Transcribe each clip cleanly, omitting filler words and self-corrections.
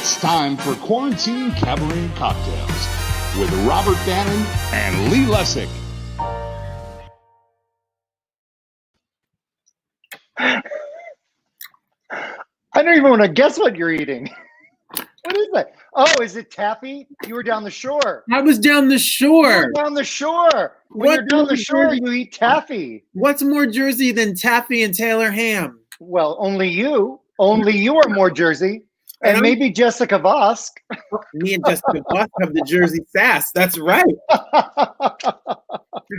It's time for Quarantine Cabaret Cocktails with Robert Bannon and Lee Lessack. I don't even want to guess what you're eating. What is that? Oh, is it taffy? You were down the shore. I was down the shore. You were down the shore. When you're down the shore, you eat taffy. What's more Jersey than taffy and Taylor ham? Well, only you. Only you are more Jersey. And maybe Jessica Vosk. Me and Jessica Vosk have the Jersey sass. That's right.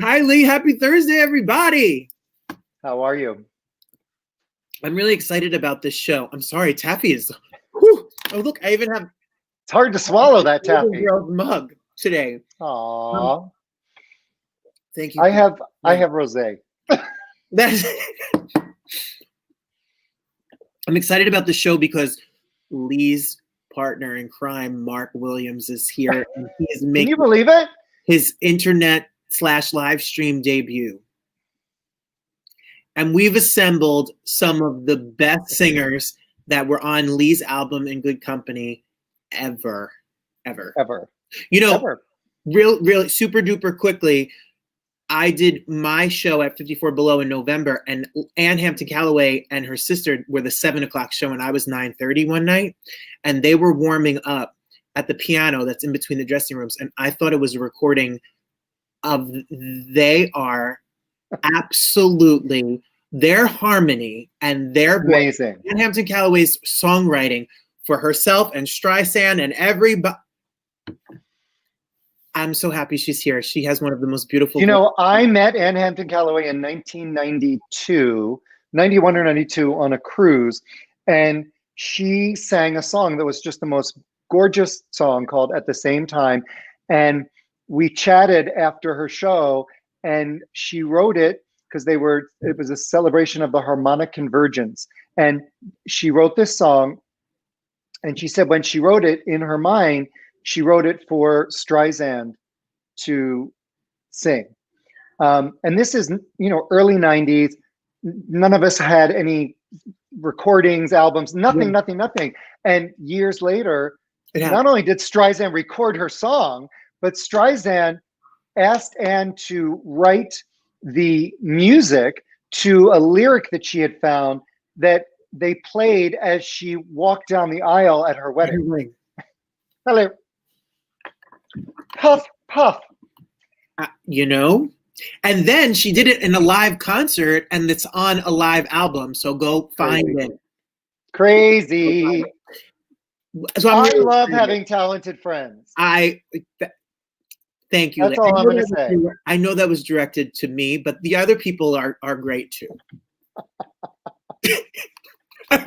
Hi, Lee. Happy Thursday, everybody. How are you? I'm really excited about this show. I'm sorry, taffy is... Whew. Oh, look, I even have... It's hard to swallow that taffy. Mug today. Aww. Thank you. I have rosé. I'm excited about the show because Lee's partner in crime, Mark Williams, is here. And he is making Can you believe it? His internet/live stream debut. And we've assembled some of the best singers that were on Lee's album In Good Company ever. You know, really super duper quickly, I did my show at 54 Below in November, and Hampton, Callaway and her sister were the 7:00 show, and I was 9:30 one night, and they were warming up at the piano that's in between the dressing rooms, and I thought it was a recording of they are absolutely their harmony and their amazing. And Hampton Callaway's songwriting for herself and Streisand and everybody. I'm so happy she's here. She has one of the most beautiful. You know, I met Ann Hampton Callaway in 1992, 91 or 92 on a cruise, and she sang a song that was just the most gorgeous song called At the Same Time. And we chatted after her show, and she wrote it because it was a celebration of the harmonic convergence. And she wrote this song, and she said when she wrote it in her mind, she wrote it for Streisand to sing. And this is, early 90s. None of us had any recordings, albums, nothing. And years later, not only did Streisand record her song, but Streisand asked Anne to write the music to a lyric that she had found that they played as she walked down the aisle at her wedding. Hello. Puff, puff. And then she did it in a live concert, and it's on a live album. So go find it. Crazy. So I love having talented friends. Thank you. That's all I'm going to say. I know that was directed to me, but the other people are great too.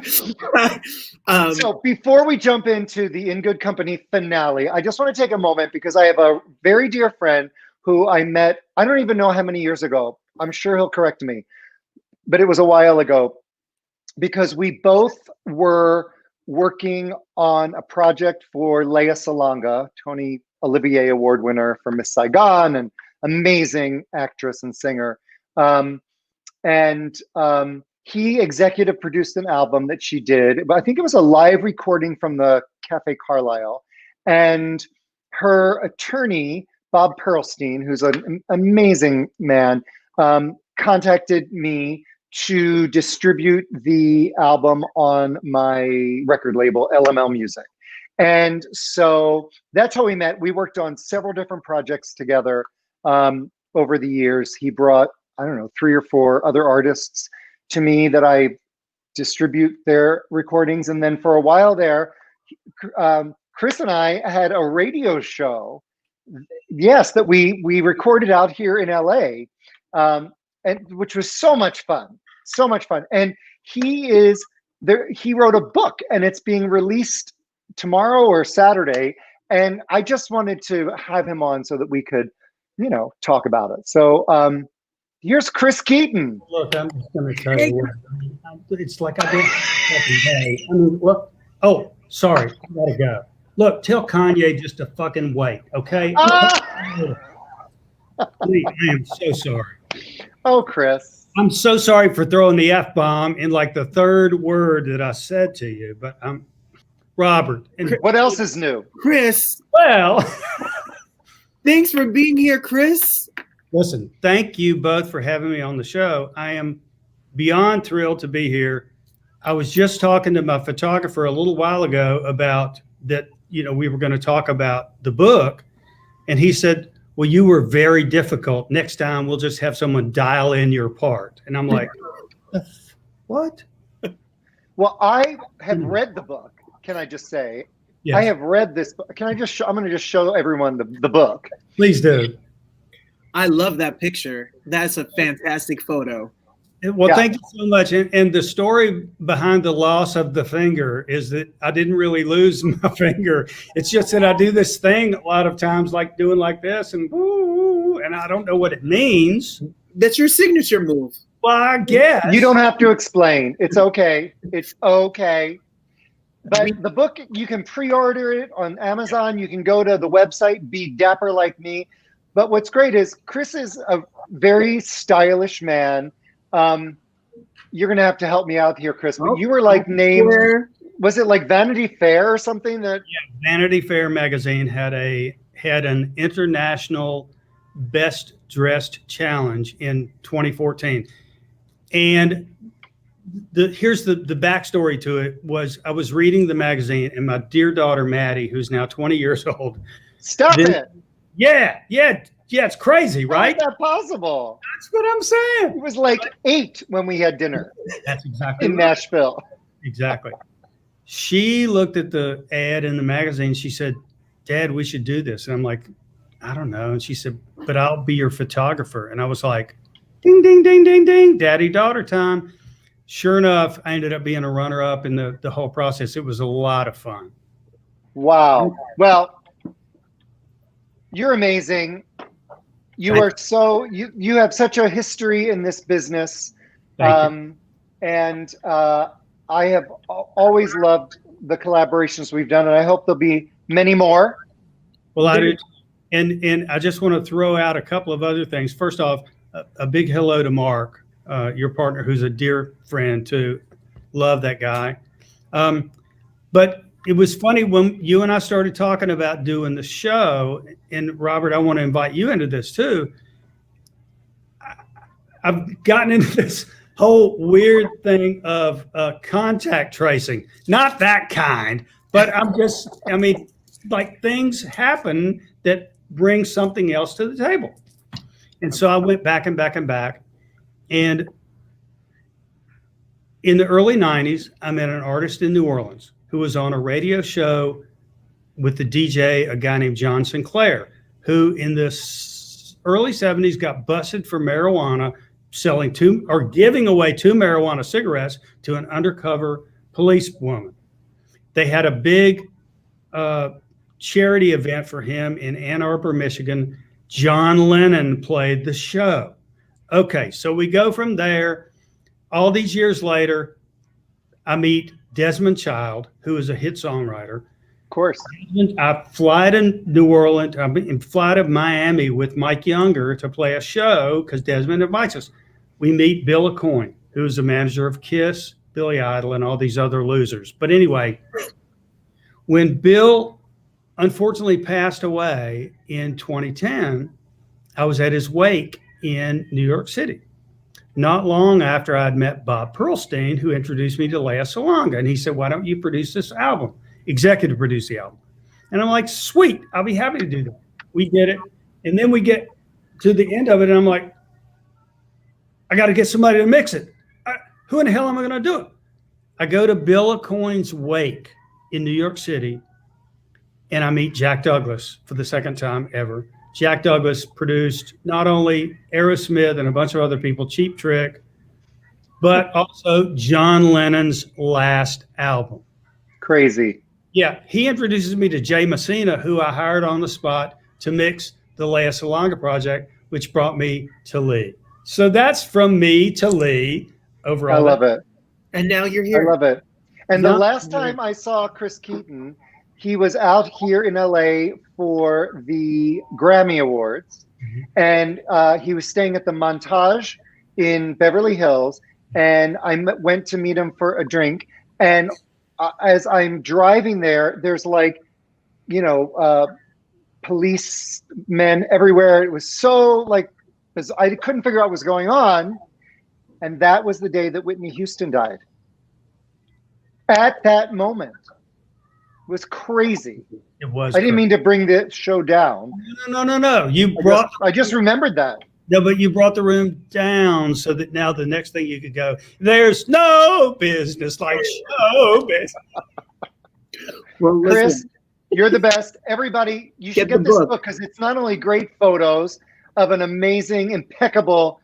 So before we jump into the In Good Company finale, I just want to take a moment because I have a very dear friend who I met, I don't even know how many years ago. I'm sure he'll correct me, but it was a while ago because we both were working on a project for Lea Salonga, Tony Olivier Award winner for Miss Saigon, and amazing actress and singer. He executive produced an album that she did, but I think it was a live recording from the Cafe Carlisle. And her attorney, Bob Perlstein, who's an amazing man, contacted me to distribute the album on my record label, LML Music. And so that's how we met. We worked on several different projects together over the years. He brought, 3 or 4 other artists to me that I distribute their recordings. And then for a while there, Chris and I had a radio show, yes, that we recorded out here in LA, and which was so much fun. And he wrote a book, and it's being released tomorrow or Saturday. And I just wanted to have him on so that we could, talk about it. So, here's Chris Keaton. Look, I'm just going to tell you what. It's like I did every day. I mean, look. Oh, sorry. I got to go. Look, tell Kanye just to fucking wait, okay? Please, I am so sorry. Oh, Chris. I'm so sorry for throwing the F-bomb in like the third word that I said to you, but Robert. And what else is new? Chris. Well, thanks for being here, Chris. Listen, thank you both for having me on the show. I am beyond thrilled to be here. I was just talking to my photographer a little while ago about that, we were going to talk about the book. And he said, well, you were very difficult. Next time we'll just have someone dial in your part. And I'm like, what? Well, I have read the book. Can I just say, yes. I have read this book. Can I just I'm going to just show everyone the book. Please do. I love that picture. That's a fantastic photo. Well, thank you so much. And the story behind the loss of the finger is that I didn't really lose my finger. It's just that I do this thing a lot of times, like doing like this and I don't know what it means. That's your signature move. Well, I guess. You don't have to explain. It's okay. It's okay. But the book, you can pre-order it on Amazon. You can go to the website, Be Dapper Like Me. But what's great is Chris is a very stylish man. You're going to have to help me out here, Chris. But you were like named, was it like Vanity Fair or something? That Vanity Fair magazine had an international best dressed challenge in 2014. And here's the backstory to it was I was reading the magazine and my dear daughter, Maddie, who's now 20 years old. Stop it. Yeah. It's crazy, right? How is that possible? That's what I'm saying. It was like 8 when we had dinner. That's exactly in Nashville. Exactly. She looked at the ad in the magazine. She said, Dad, we should do this. And I'm like, I don't know. And she said, but I'll be your photographer. And I was like, ding, ding, ding, ding, ding, daddy-daughter time. Sure enough, I ended up being a runner-up in the whole process. It was a lot of fun. Wow. Well, you're amazing. You are so you have such a history in this business, and I have always loved the collaborations we've done, and I hope there'll be many more. Well, I do, and I just want to throw out a couple of other things. First off, a big hello to Mark, your partner, who's a dear friend too. Love that guy. But it was funny when you and I started talking about doing the show, and Robert, I want to invite you into this too. I've gotten into this whole weird thing of contact tracing, not that kind, but like things happen that bring something else to the table. And so I went back and back and back. And in the early 90s, I met an artist in New Orleans who was on a radio show with the DJ, a guy named John Sinclair, who in the early 70s got busted for marijuana, selling giving away 2 marijuana cigarettes to an undercover police woman. They had a big charity event for him in Ann Arbor, Michigan. John Lennon played the show. Okay, so we go from there. All these years later, I meet Desmond Child, who is a hit songwriter. Of course. I fly to New Orleans, I fly to Miami with Mike Younger to play a show because Desmond invites us. We meet Bill Aucoin, who's the manager of Kiss, Billy Idol, and all these other losers. But anyway, when Bill unfortunately passed away in 2010, I was at his wake in New York City. Not long after I'd met Bob Pearlstein, who introduced me to Lea Salonga. And he said, why don't you produce this album? Executive produce the album. And I'm like, sweet, I'll be happy to do that. We did it. And then we get to the end of it, and I'm like, I got to get somebody to mix it. Who in the hell am I going to do it? I go to Bill Aucoin's wake in New York City, and I meet Jack Douglas for the second time ever. Jack Douglas produced not only Aerosmith and a bunch of other people, Cheap Trick, but also John Lennon's last album. Crazy. Yeah, he introduces me to Jay Messina, who I hired on the spot to mix the Lea Salonga project, which brought me to Lee. So that's from me to Lee overall. I love it. And now you're here. I love it. And the last time I saw Chris Keaton, he was out here in LA for the Grammy Awards, and he was staying at the Montage in Beverly Hills, and I went to meet him for a drink, and as I'm driving there, there's like, policemen everywhere. It was so like, because I couldn't figure out what was going on. And that was the day that Whitney Houston died. At that moment. It was crazy. It was. I didn't mean to bring the show down. No. I just remembered that. No, but you brought the room down so that now the next thing you could go, there's no business like show business. Well, Chris, you're the best. Everybody, you should get this book because it's not only great photos of an amazing, impeccable,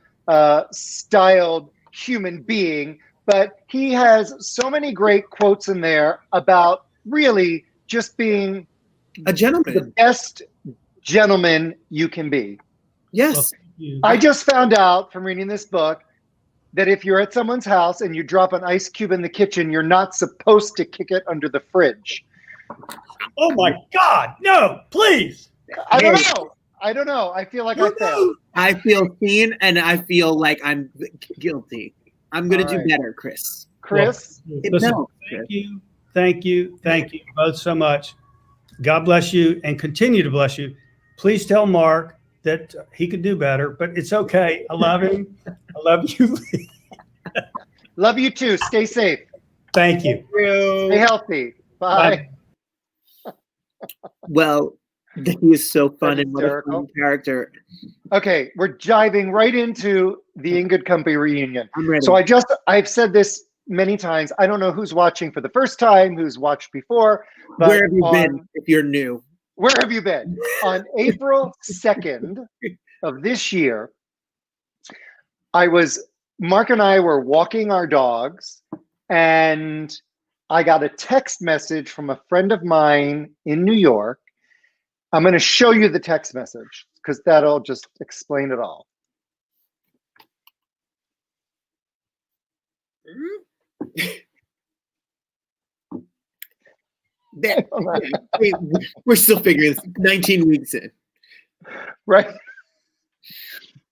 styled human being, but he has so many great quotes in there about really just being a gentleman, the best gentleman you can be. Yes. I just found out from reading this book that if you're at someone's house and you drop an ice cube in the kitchen, you're not supposed to kick it under the fridge. Oh my God, no, please. I don't know. I feel like I failed. I feel seen and I feel like I'm guilty. I'm going to do better, Chris. Chris? Listen, thank you both so much. God bless you and continue to bless you. Please tell Mark that he could do better, but it's okay. I love him. I love you. Love you too. Stay safe. Thank you. Stay healthy. Bye. Well, he is so fun and what a fun character. Okay, we're diving right into the In Good Company reunion. I'm ready. So I've said this many times. I don't know who's watching for the first time, who's watched before. But where have you been if you're new? Where have you been? On April 2nd of this year, Mark and I were walking our dogs, and I got a text message from a friend of mine in New York. I'm going to show you the text message because that'll just explain it all. We're still figuring this 19 weeks in. Right.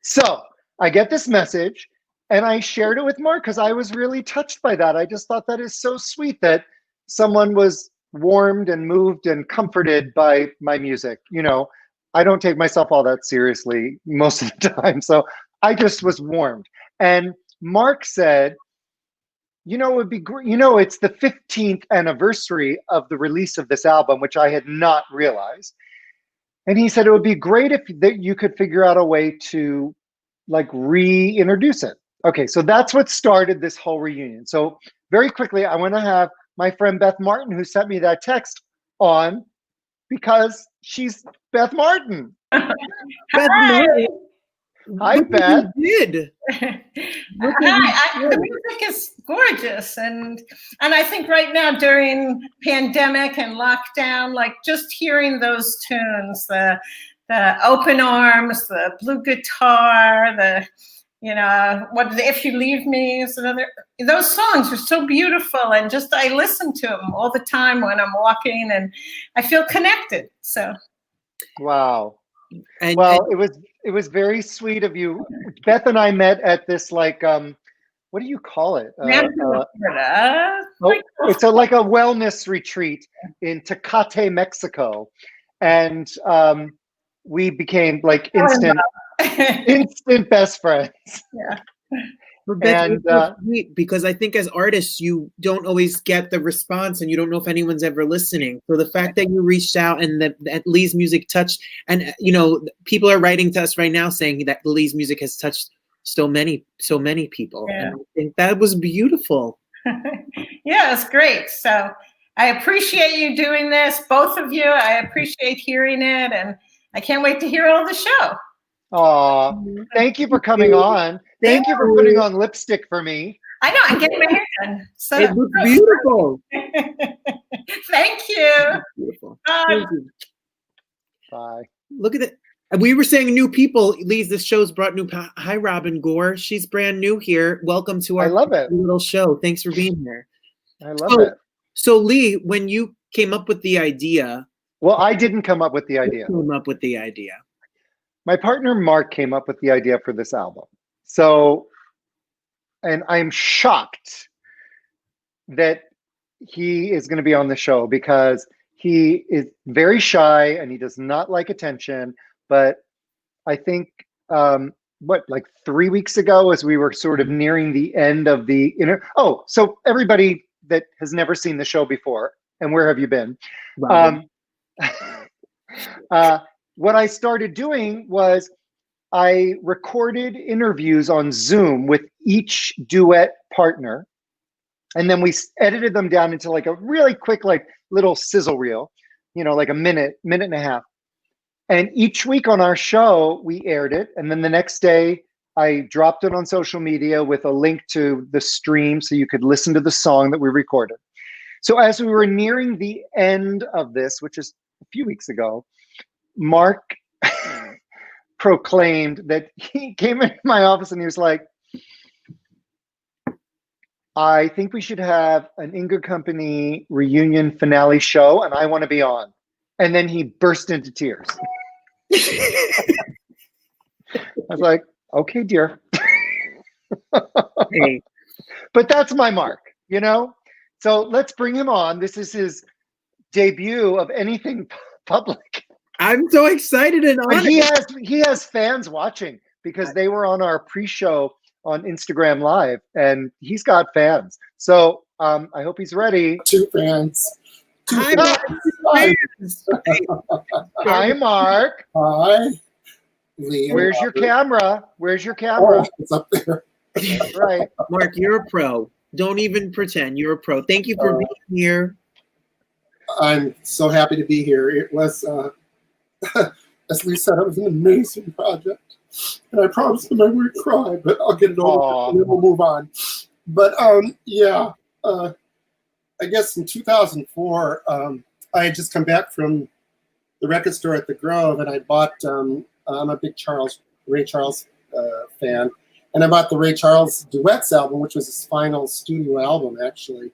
So I get this message and I shared it with Mark because I was really touched by that. I just thought that is so sweet that someone was warmed and moved and comforted by my music. I don't take myself all that seriously most of the time. So I just was warmed. And Mark said, it would be great. It's the 15th anniversary of the release of this album, which I had not realized. And he said it would be great if you could figure out a way to reintroduce it. Okay, so that's what started this whole reunion. So very quickly, I want to have my friend Beth Martin, who sent me that text, on because she's Beth Martin. Beth Martin. Hi, Beth. The music is gorgeous, and I think right now during pandemic and lockdown, just hearing those tunes, the open arms, the blue guitar, If You Leave Me is another. Those songs are so beautiful, and I listen to them all the time when I'm walking, and I feel connected. So, wow. It was very sweet of you. Beth and I met at this what do you call it? It's like a wellness retreat in Tecate, Mexico, and we became instant best friends. Yeah. And because I think as artists, you don't always get the response and you don't know if anyone's ever listening. So the fact that you reached out and that Lee's music touched, and people are writing to us right now saying that Lee's music has touched so many people. Yeah. And I think that was beautiful. Yeah, it's great. So I appreciate you doing this, both of you. I appreciate hearing it, and I can't wait to hear all the show. Aw, thank you for coming on. Thank you for putting on lipstick for me. I know, I'm getting my hair done. So it looks beautiful. Thank you. Beautiful. Bye. Bye. Look at it. We were saying new people. Lise, this show's brought new. Hi, Robin Gore. She's brand new here. Welcome to our little show. Thanks for being here. I love it. So Lee, when you came up with the idea. Well, I didn't come up with the idea. Came up with the idea. My partner Mark came up with the idea for this album. So, and I'm shocked that he is going to be on the show because he is very shy and he does not like attention. But I think, like 3 weeks ago, as we were sort of nearing the end of the so everybody that has never seen the show before, and where have you been? What I started doing was I recorded interviews on Zoom with each duet partner. And then we edited them down into like a really quick, like little sizzle reel, like a minute and a half. And each week on our show, we aired it. And then the next day, I dropped it on social media with a link to the stream so you could listen to the song that we recorded. So as we were nearing the end of this, which is a few weeks ago, Mark proclaimed that he came into my office and he was like, I think we should have an In Good Company reunion finale show, and I want to be on. And then he burst into tears. I was like, okay, dear. Hey. But that's my Mark, So let's bring him on. This is his debut of anything public. I'm so excited and honored. He has fans watching because they were on our pre-show on Instagram Live, and he's got fans. So I hope he's ready. 2 fans. Hi, Hi, Mark. Hi. Lee, Where's your camera? Oh, it's up there. Right. Mark, you're a pro. Don't even pretend. You're a pro. Thank you for being here. I'm so happy to be here. It was, as Lee said, it was an amazing project. And I promised him I wouldn't cry, but I'll get it over and then we'll move on. But I guess in 2004, I had just come back from the record store at the Grove, and I bought, I'm a big Ray Charles fan, and I bought the Ray Charles Duets album, which was his final studio album, actually.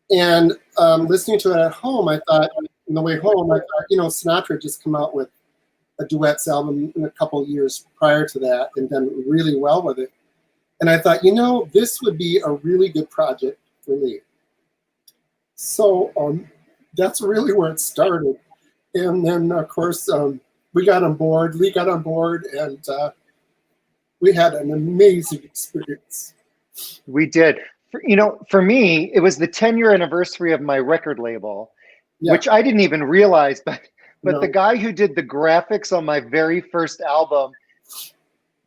And listening to it at home, I thought, on the way home, I thought, Sinatra had just come out with a duets album in a couple of years prior to that and done really well with it. And I thought, this would be a really good project for Lee. So that's really where it started. And then, of course, we got on board, Lee got on board, and we had an amazing experience. We did. For me, it was the 10-year anniversary of my record label, which I didn't even realize, but the guy who did the graphics on my very first album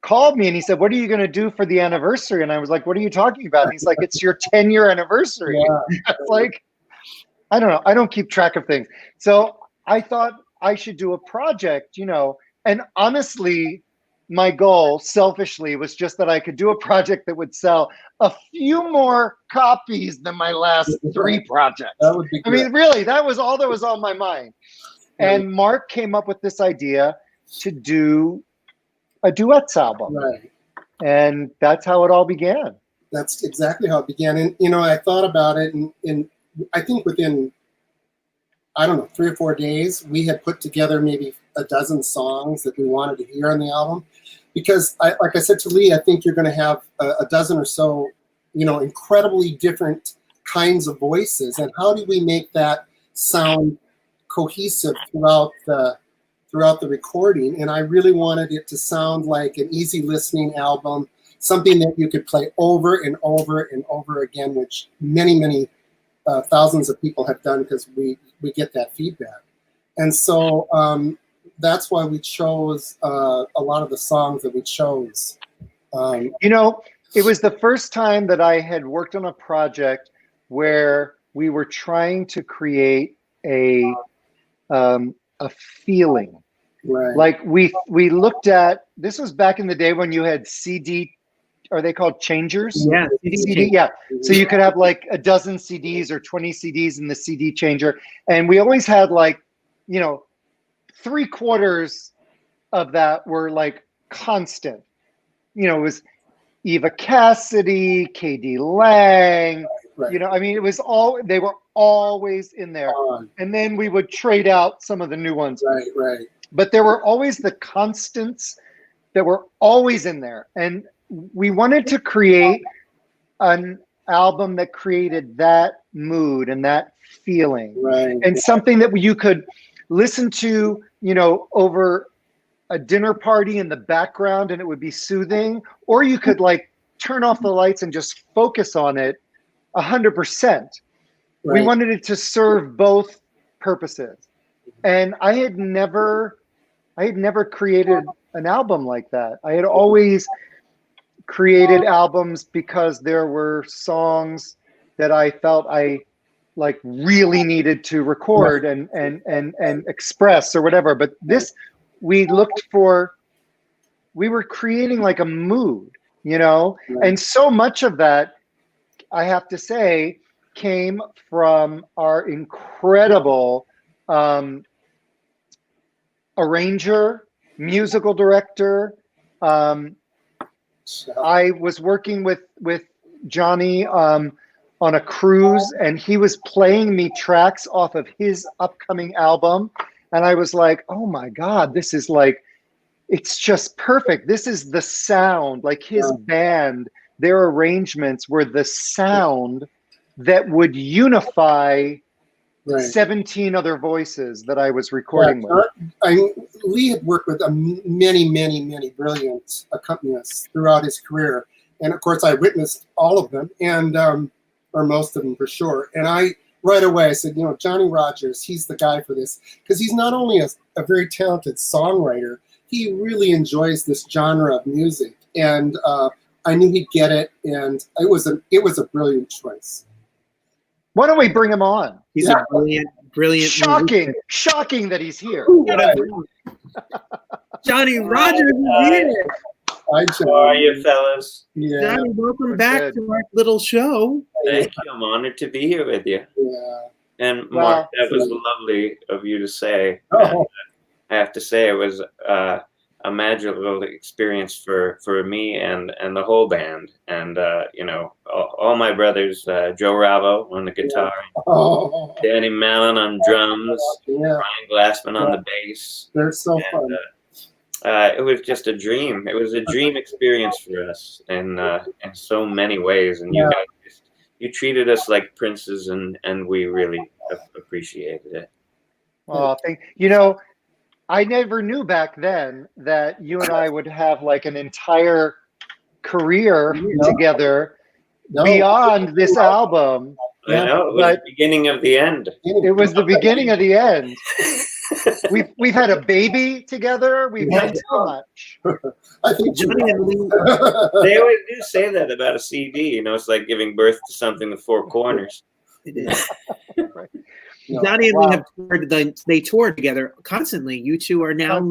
called me and he said, what are you going to do for the anniversary? And I was like, what are you talking about? And he's like, it's your 10-year anniversary. Yeah. I was like, I don't know. I don't keep track of things. So I thought I should do a project, and honestly, my goal selfishly was just that I could do a project that would sell a few more copies than my last 3 projects. That would be good. I mean, really, that was all that was on my mind. And Mark came up with this idea to do a duets album. Right. And that's how it all began. That's exactly how it began. And, I thought about it, and I think within, 3 or 4 days, we had put together maybe a dozen songs that we wanted to hear on the album. Because, like I said to Lee, I think you're going to have a dozen or so, incredibly different kinds of voices. And how do we make that sound cohesive throughout the recording? And I really wanted it to sound like an easy listening album, something that you could play over and over and over again, which many thousands of people have done because we get that feedback. And so that's why we chose a lot of the songs that we chose. It was the first time that I had worked on a project where we were trying to create a feeling. Right. Like we looked at, this was back in the day when you had CD, are they called changers? Yeah. CD, yeah. So you could have like a dozen CDs or 20 CDs in the CD changer. And we always had like, 3/4 of that were like constant. It was Eva Cassidy, K.D. Lang, right. It was they were always in there. And then we would trade out some of the new ones. Right. But there were always the constants that were always in there. And we wanted to create an album that created that mood and that feeling, Right. and something that you could listen to, over a dinner party in the background, and it would be soothing, or you could like turn off the lights and just focus on it 100%. We Right. wanted it to serve both purposes. And I had never created an album like that. I had always created albums because there were songs that I felt I like really needed to record and express or whatever. But this, we were creating like a mood, and so much of that, I have to say, came from our incredible arranger, musical director. I was working with Johnny on a cruise, and he was playing me tracks off of his upcoming album. And I was like, oh my God, this is like, it's just perfect. This is the sound, like his band, their arrangements were the sound that would unify 17 other voices that I was recording with. Lee had worked with many, many, many brilliant accompanists throughout his career. And of course, I witnessed all of them, and or most of them for sure. And I, right away, I said, Johnny Rodgers, he's the guy for this. Because he's not only a very talented songwriter, he really enjoys this genre of music. And I knew he'd get it, and it was a brilliant choice. Why don't we bring him on? He's a brilliant. Shocking that he's here. Johnny Rodgers is here. Hi, How are you, fellas? Yeah. Johnny, welcome back to our little show. Thank you. I'm honored to be here with you. Yeah. And Mark, that was lovely of you to say. Oh. I have to say, it was a magical experience for me and the whole band. And all my brothers, Joe Ravo on the guitar, Danny Mallon on drums, Brian Glassman on the bass. They're so fun. It was just a dream. It was a dream experience for us in so many ways. And you guys, you treated us like princes, and we really appreciated it. Oh, I never knew back then that you and I would have like an entire career together beyond this album. I know, it was the beginning of the end. It was the beginning of the end. We've had a baby together. We've done so much. I think Johnny and Lee, they always do say that about a CD. It's like giving birth to something with four corners. It is. Johnny and Lee have toured. They tour together constantly. You two are now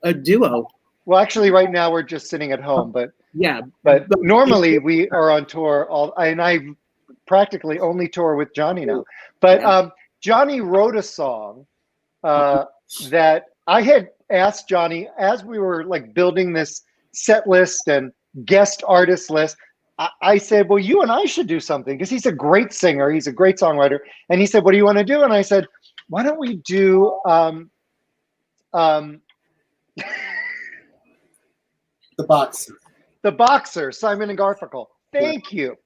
a duo. Well, actually, right now we're just sitting at home, but normally we are on tour and I practically only tour with Johnny now. But Johnny wrote a song that I had asked Johnny as we were like building this set list and guest artist list. I said, well, you and I should do something, because he's a great singer. He's a great songwriter. And he said, what do you want to do? And I said, why don't we do The Boxer, Simon and Garfunkel. Thank you.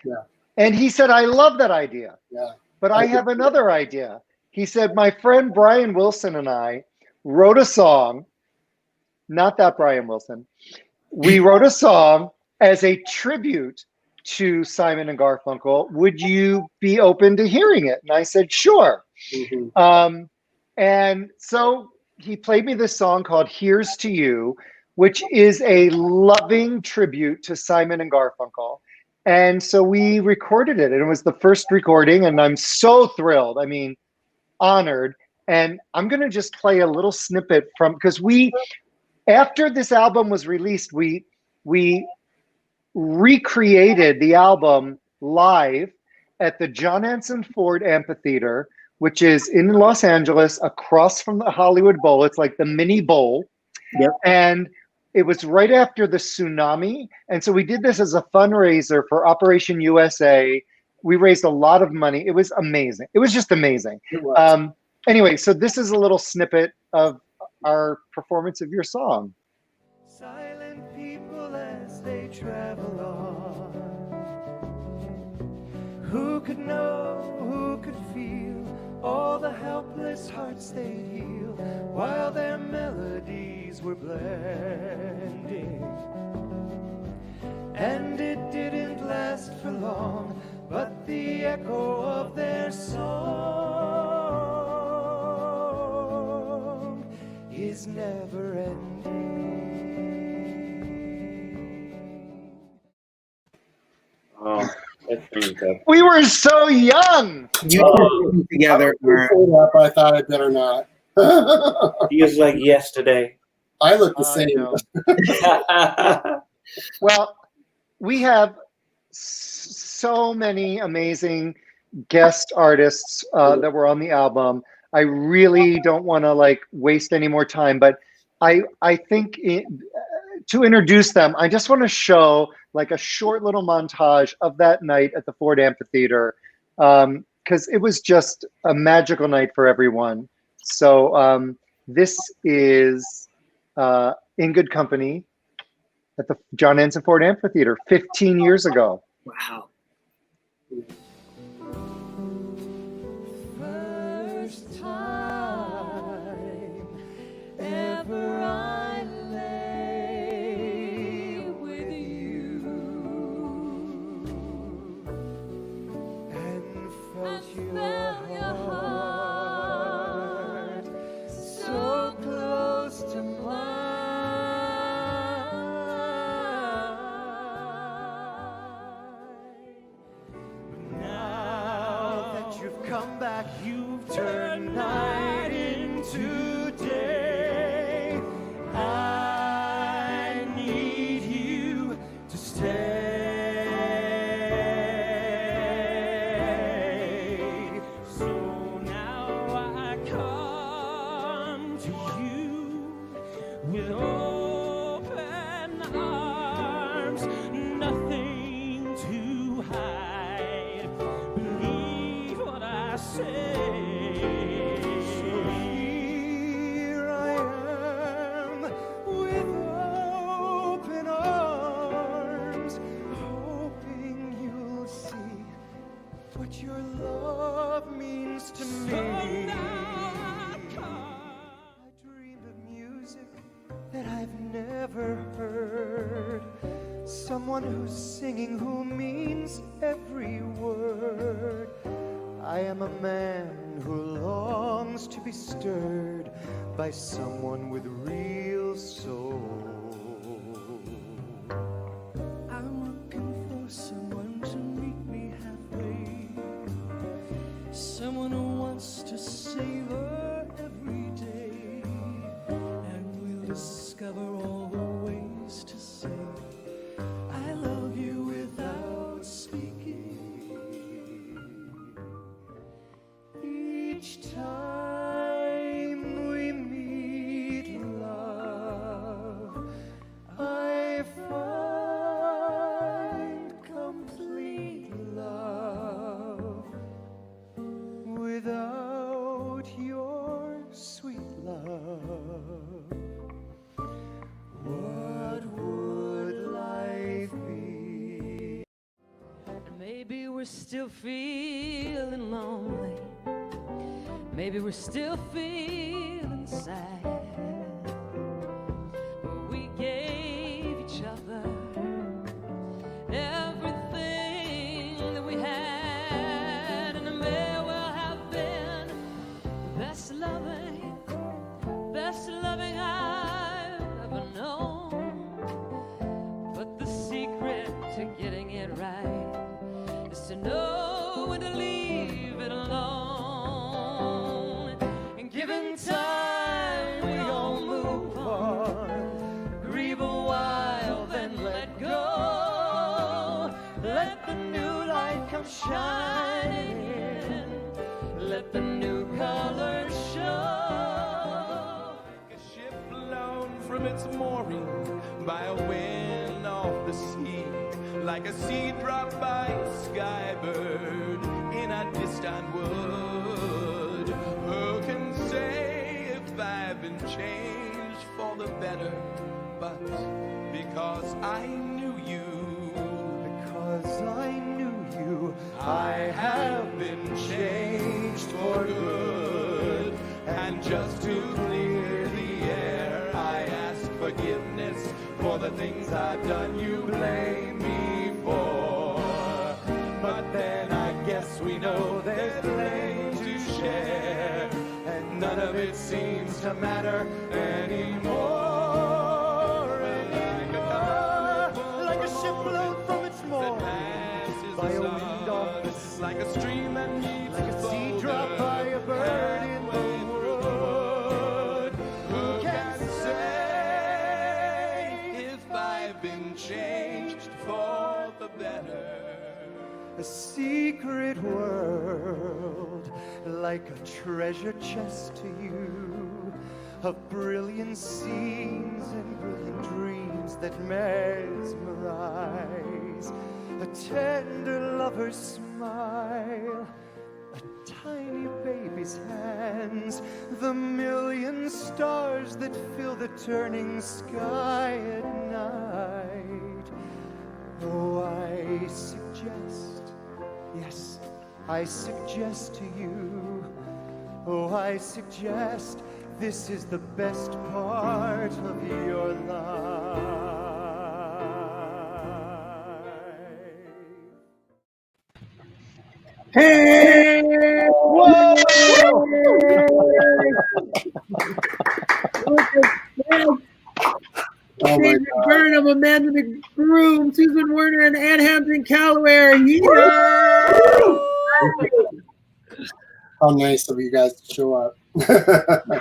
Yeah. And he said, I love that idea. Yeah. But I have another idea. He said, my friend Brian Wilson and I wrote a song, not that Brian Wilson. We wrote a song as a tribute to Simon and Garfunkel. Would you be open to hearing it? And I said, sure. Mm-hmm. And so he played me this song called Here's to You, which is a loving tribute to Simon and Garfunkel. And so we recorded it, and it was the first recording, and I'm so thrilled. I mean, honored. And I'm going to just play a little snippet because after this album was released, we recreated the album live at the John Anson Ford Amphitheater, which is in Los Angeles, across from the Hollywood Bowl. It's like the mini bowl. Yep. And it was right after the tsunami. And so we did this as a fundraiser for Operation USA. We raised a lot of money. It was amazing. It was just amazing. It was. Anyway, so this is a little snippet of our performance of your song. Silent people as they travel on, Who could know, who could feel all the helpless hearts they heal while their melodies were blending? And it didn't last for long, but the echo of their song is never ending. Oh, that brings up. We were so young. You two together are. I thought I'd better not. Feels like yesterday. I look the I same. know. Well, we have so many amazing guest artists that were on the album. I really don't want to like waste any more time, but I think to introduce them, I just want to show like a short little montage of that night at the Ford Amphitheater, because it was just a magical night for everyone. So this is In Good Company at the John Anson Ford Amphitheater 15 years ago. Wow. First time ever I lay with you and felt your heart so close to mine. Come back, you've turned night into day. I need you to stay. So now I come to you with open arms, nothing to hide. Believe what I say. So here I am with open arms, hoping you'll see what your love means to me. I dreamed of music that I've never heard. Someone who's singing, who means every word. I am a man who longs to be stirred by someone with real soul. I'm looking for someone to meet me halfway, someone who wants to savor every day, and we'll discover all the ways to say I love you without speaking. Each time we meet, love, I find complete love. Without your sweet love, what would life be? Maybe we're still feeling lonely. Maybe we're still feeling sad. But we gave each other everything that we had, and it may well have been the best loving I've ever known. But the secret to getting it right is to know when to leave it alone. And given time, we all move on, grieve a while, then let go. Let the new light come shining in, let the new colors show. A ship blown from its mooring by a wind off the sea, like a seed dropped by a skybird in a distant wood. Who can say if I've been changed for the better? But because I knew you, Because I knew you, I have been changed for good. And just to clear the air, I ask forgiveness for the things I've done you blame me for. But then I guess we know there's blame to share, and none of it seems to matter anymore. Like a ship blown from its moor, by a wind off the sea, like a stream that meets like a seed dropped by a bird in the wood. Who can say if I've been changed for the better? A secret world, like a treasure chest to you, of brilliant scenes and brilliant dreams that mesmerize. A tender lover's smile, a tiny baby's hands, the million stars that fill the turning sky at night. Oh, I suggest, yes, I suggest to you, oh, I suggest this is the best part of your life. Hey! Whoa! Oh my David Burnham, Amanda McBroom, Susan Werner, and Hampton, Callaway are here. How nice of you guys to show up.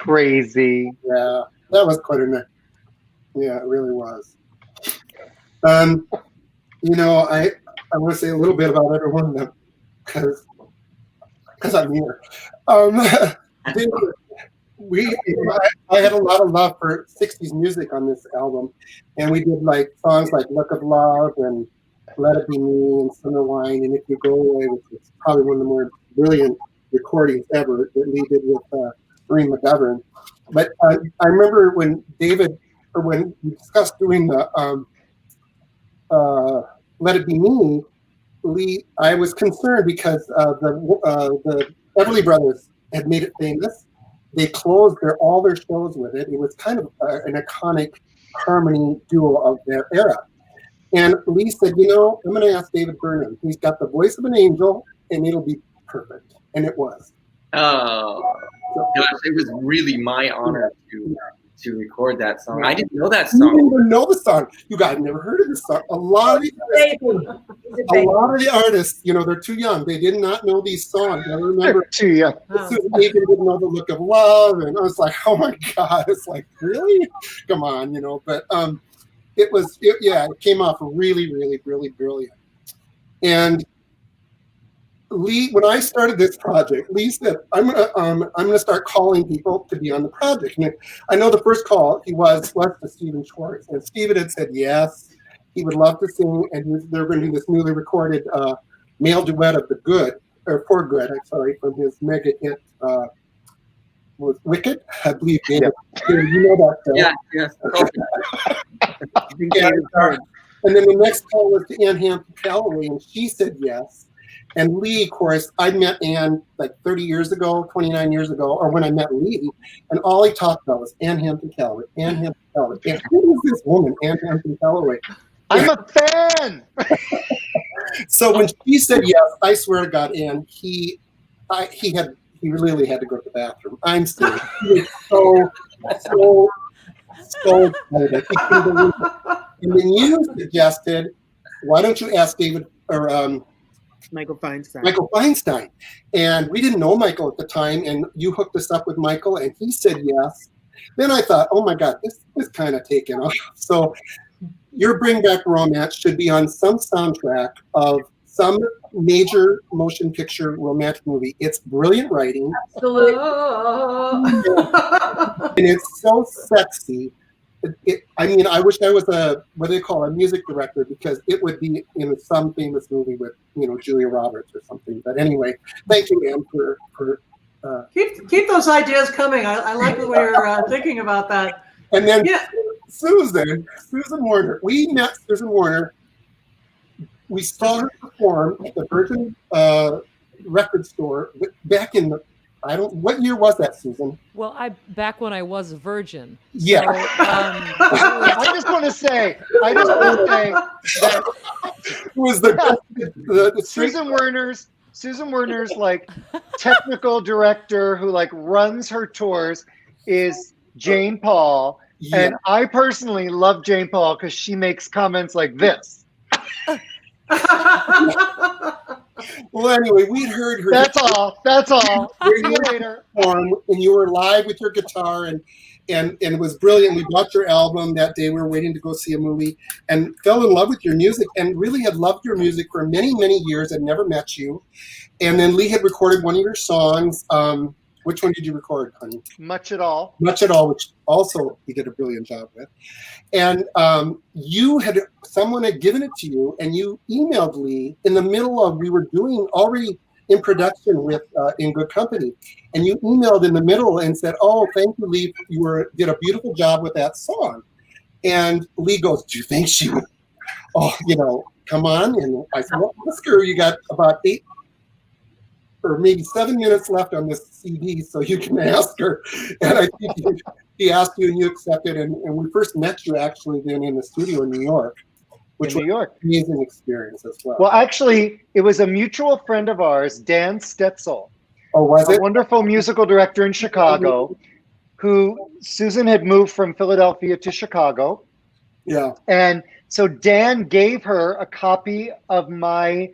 Crazy. Yeah, that was quite a night. Yeah, it really was. You know, I want to say a little bit about everyone because I'm here. I had a lot of love for 60s music on this album, and we did like songs like Look of Love and Let It Be Me and Summer Wine and If You Go Away, which is probably one of the more brilliant recordings ever that Lee did with Maureen McGovern. But I remember when when we discussed doing the Let It Be Me, Lee, I was concerned because the Everly Brothers had made it famous. They closed all their shows with it. It was kind of an iconic harmony duo of their era. And Lee said, you know, I'm going to ask David Burnham. He's got the voice of an angel, and it'll be perfect. And it was. Oh, gosh, it was really my honor to record that song. I didn't know that You song. didn't even know the song. You guys never heard of this song. A lot of the artists, you know, they're too young. They did not know these songs. I remember Too young. Susan Egan didn't know The Look of Love, and I was like, oh my God, it's like, really? Come on, you know. But it came off really, really, really brilliant. And Lee, when I started this project, Lee said, I'm gonna start calling people to be on the project. And I know the first call he was to Stephen Schwartz, and Stephen had said yes, he would love to sing, and they're going to do this newly recorded male duet of For Good, from his mega hit was Wicked, I believe. David, you know that. Yes. And then the next call was to Hampton, Callaway, and she said yes. And Lee, of course, I met Ann like 30 years ago, 29 years ago, or when I met Lee, and all he talked about was Hampton, Callaway, Hampton, Callaway. And who is this woman, Hampton, Callaway? I'm a fan. So when she said yes, I swear to God, Ann, he really had to go to the bathroom. I'm serious. He was so excited. He couldn't believe it. And then you suggested, why don't you ask David or Michael Feinstein. And we didn't know Michael at the time, and you hooked us up with Michael, and he said yes. Then I thought, oh my God, this is kind of taken off. So your Bring Back Romance should be on some soundtrack of some major motion picture romantic movie. It's brilliant writing. Absolutely. And it's so sexy. I mean, I wish I was a music director, because it would be in some famous movie with, Julia Roberts or something. But anyway, thank you, Ann, for keep those ideas coming. I like the way you're thinking about that. And then Susan Werner. We met Susan Werner we saw her perform at the Virgin record store back in the, what year was that, Susan? Well, back when I was a virgin. Yeah. So, I just want to say that it was the Susan Werner's like technical director who like runs her tours is Jane Paul. Yeah. And I personally love Jane Paul because she makes comments like this. Well, anyway, we'd heard her. That's all. See you later. And you were live with your guitar, and it was brilliant. We bought your album that day. We were waiting to go see a movie, and fell in love with your music, and really had loved your music for many, many years. I'd never met you, and then Lee had recorded one of your songs. Which one did you record, honey? Much at All. Much at All, which also he did a brilliant job with. And someone had given it to you, and you emailed Lee in the middle of, we were doing already in production with In Good Company. And you emailed in the middle and said, "Oh, thank you, Lee. You did a beautiful job with that song." And Lee goes, "Do you think she would, come on?" And I said, "Well, ask her. You got about 8 or maybe 7 minutes left on this CD, so you can ask her." And I think he asked you and you accepted. And we first met you actually then in the studio in New York, which was an amazing experience as well. Well, actually, it was a mutual friend of ours, Dan Stetzel. Oh, was it? A wonderful musical director in Chicago, who Susan had moved from Philadelphia to Chicago. Yeah. And so Dan gave her a copy of my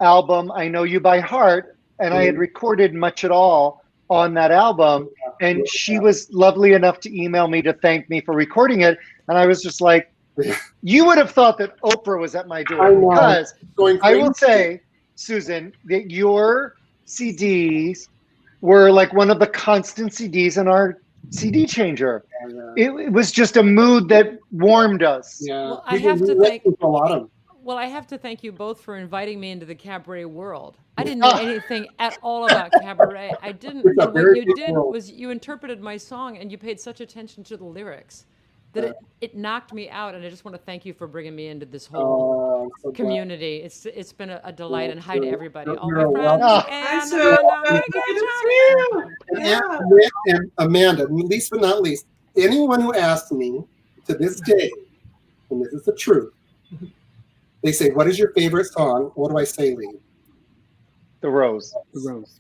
album, I Know You by Heart, and I had recorded Much at All on that album. And she was lovely enough to email me to thank me for recording it. And I was just like, you would have thought that Oprah was at my door. Because I will say, Susan, that your CDs were like one of the constant CDs in our CD changer. It was just a mood that warmed us. Yeah. Well, I have to thank a lot of. Well, I have to thank you both for inviting me into the cabaret world. I didn't know anything at all about cabaret. I didn't. And what you did was you interpreted my song and you paid such attention to the lyrics that it knocked me out. And I just want to thank you for bringing me into this whole community. It's been a delight. And hi to everybody, all my friends. And Amanda, least but not least, anyone who asks me to this day, and this is the truth, they say, "What is your favorite song?" What do I say, Lee? The Rose. The Rose.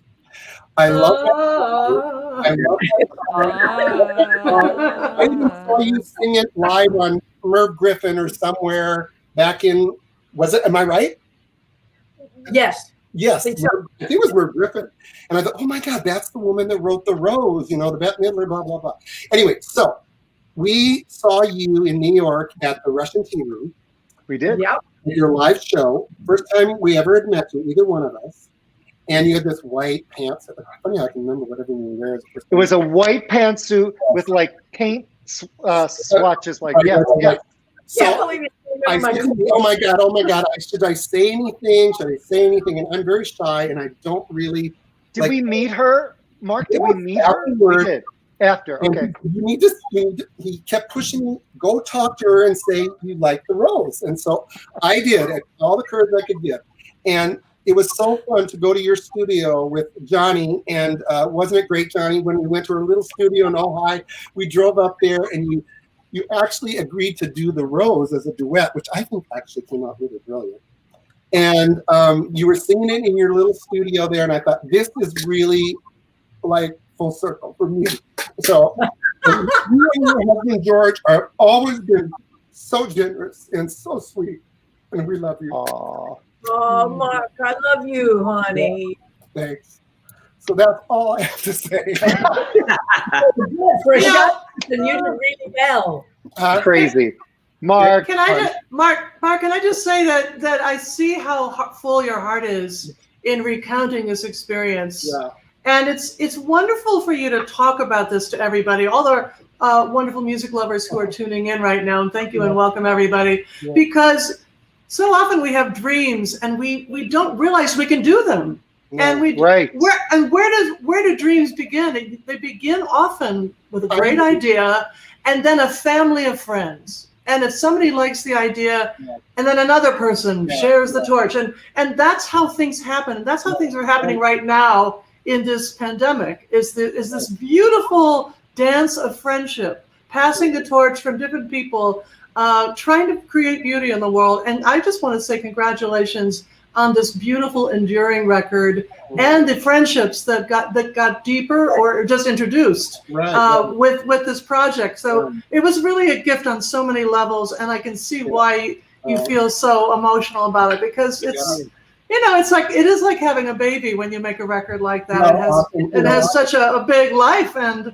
I love that. I even saw you sing it live on Merv Griffin or somewhere back in, am I right? Yes. Yes. I think it was Merv Griffin. And I thought, oh my God, that's the woman that wrote The Rose, the Bette Midler, blah, blah, blah. Anyway, so we saw you in New York at the Russian Tea Room. We did. Yep. Your live show, first time we ever had met you, either one of us, and you had this white pants. Funny, I can remember what everyone you wear. It was a white pantsuit with like paint swatches, like yeah. So I said, oh my God! Should I say anything? Should I say anything? And I'm very shy, and I don't really. Did we meet her, Mark? Did we meet her? We did. After, okay. He kept pushing me, go talk to her and say you like The Rose. And so I did, at all the courage I could get. And it was so fun to go to your studio with Johnny. And wasn't it great, Johnny, when we went to our little studio in Ojai, we drove up there and you actually agreed to do The Rose as a duet, which I think actually came out really brilliant. And you were singing it in your little studio there. And I thought, this is really like full circle for me. So you and your husband George have always been so generous and so sweet, and we love you. Oh, Mark, I love you, honey. Thanks. So that's all I have to say. For a shot, and you did really well. Crazy. Mark. Can I just say that I see how full your heart is in recounting this experience. Yeah. And it's wonderful for you to talk about this to everybody, all the wonderful music lovers who are tuning in right now. And thank you and welcome everybody. Yeah. Because so often we have dreams and we don't realize we can do them. Yeah. And where do dreams begin? They begin often with a great idea and then a family of friends And if somebody likes the idea, and then another person shares the torch, and that's how things happen. And that's how things are happening right now in this pandemic. Is this beautiful dance of friendship, passing the torch from different people, trying to create beauty in the world. And I just want to say congratulations on this beautiful, enduring record and the friendships that got deeper or just introduced with this project. So it was really a gift on so many levels, and I can see why you feel so emotional about it, because it's it is like having a baby when you make a record like that. It has such a big life and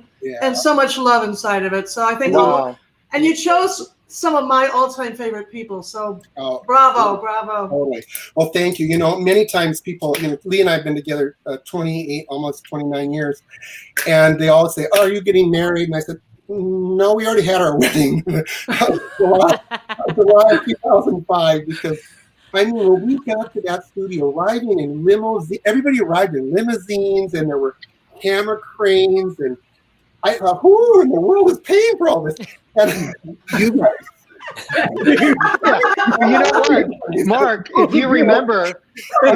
so much love inside of it. So I think and you chose some of my all-time favorite people. So bravo. Totally. Well, thank you. Many times people, Lee and I have been together 28, almost 29 years, and they all say, "Oh, are you getting married?" And I said, "No, we already had our wedding, July of 2005." Because when we got to that studio, arriving in limousines, everybody arrived in limousines, and there were camera cranes, and I thought, who in the world is paying for all this? And you guys. You know what, Mark? If you remember,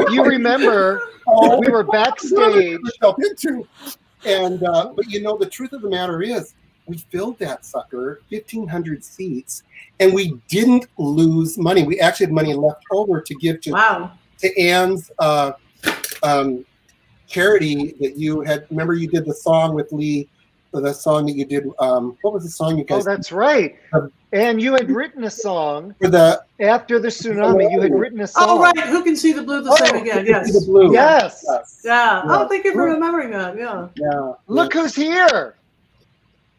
we were backstage. And but the truth of the matter is, we filled that sucker, 1,500 seats, and we didn't lose money. We actually had money left over to give to Anne's charity that you had. Remember, you did the song with Lee. The song that you did, what was the song you guys? Oh, that's right. And you had written a song for after the tsunami. You had written a song. Oh, right. Who can see the blue the same again? Yes. The blue. Yes. Yeah. Oh, thank you for remembering that. Yeah. Yeah. Look who's here.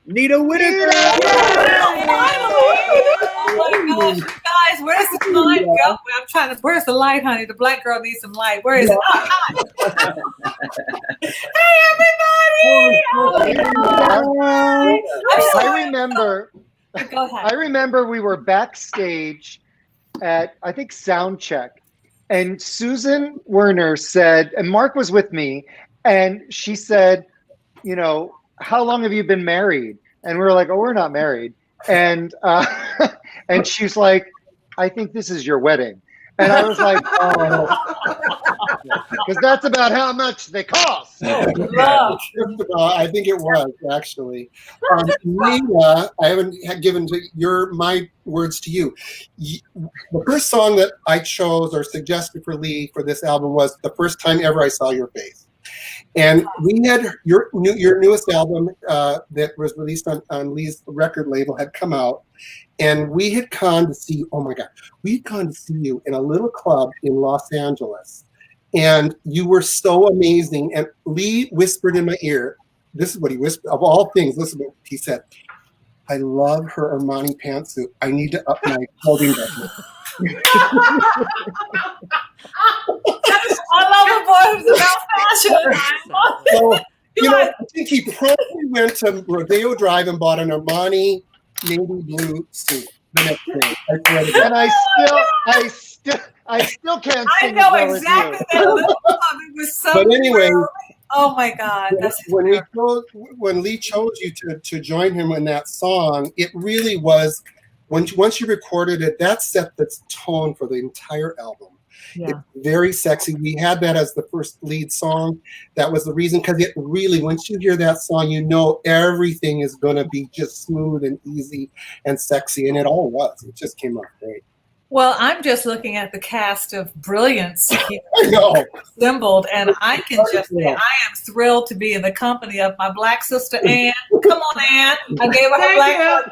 Nita Whitaker. Oh my gosh, you guys, where's the light go? I'm trying to. Where's the light, honey? The black girl needs some light. Where is it? Hey, everybody! I remember. Go ahead. I remember we were backstage at, I think, sound check, and Susan Werner said, and Mark was with me, and she said, how long have you been married? And we were like, oh, we're not married. And and she's like, I think this is your wedding. And I was like, oh, because that's about how much they cost. I think it was, actually. Nita, I haven't given my words to you. The first song that I chose or suggested for Lee for this album was The First Time Ever I Saw Your Face. And we had your newest album that was released on Lee's record label had come out, and we had gone to see. Oh my God, we'd gone to see you in a little club in Los Angeles, and you were so amazing. And Lee whispered in my ear, "This is what he whispered. Of all things, listen to what he said. I love her Armani pantsuit. I need to up my clothing budget." I love a boy who's about fashion. So, I think he probably went to Rodeo Drive and bought an Armani navy blue suit the next day. And I still can't sing. I know as well exactly as that little club. It was so. But anyway, oh my God! When Lee chose you to join him in that song, it really was. Once you recorded it, that set the tone for the entire album. Yeah. It's very sexy. We had that as the first lead song. That was the reason, because it really, once you hear that song, everything is going to be just smooth and easy and sexy, and it all was. It just came out great. Well, I'm just looking at the cast of brilliance assembled, and I can just say I am thrilled to be in the company of my black sister Anne. Come on, Anne. I gave her her black.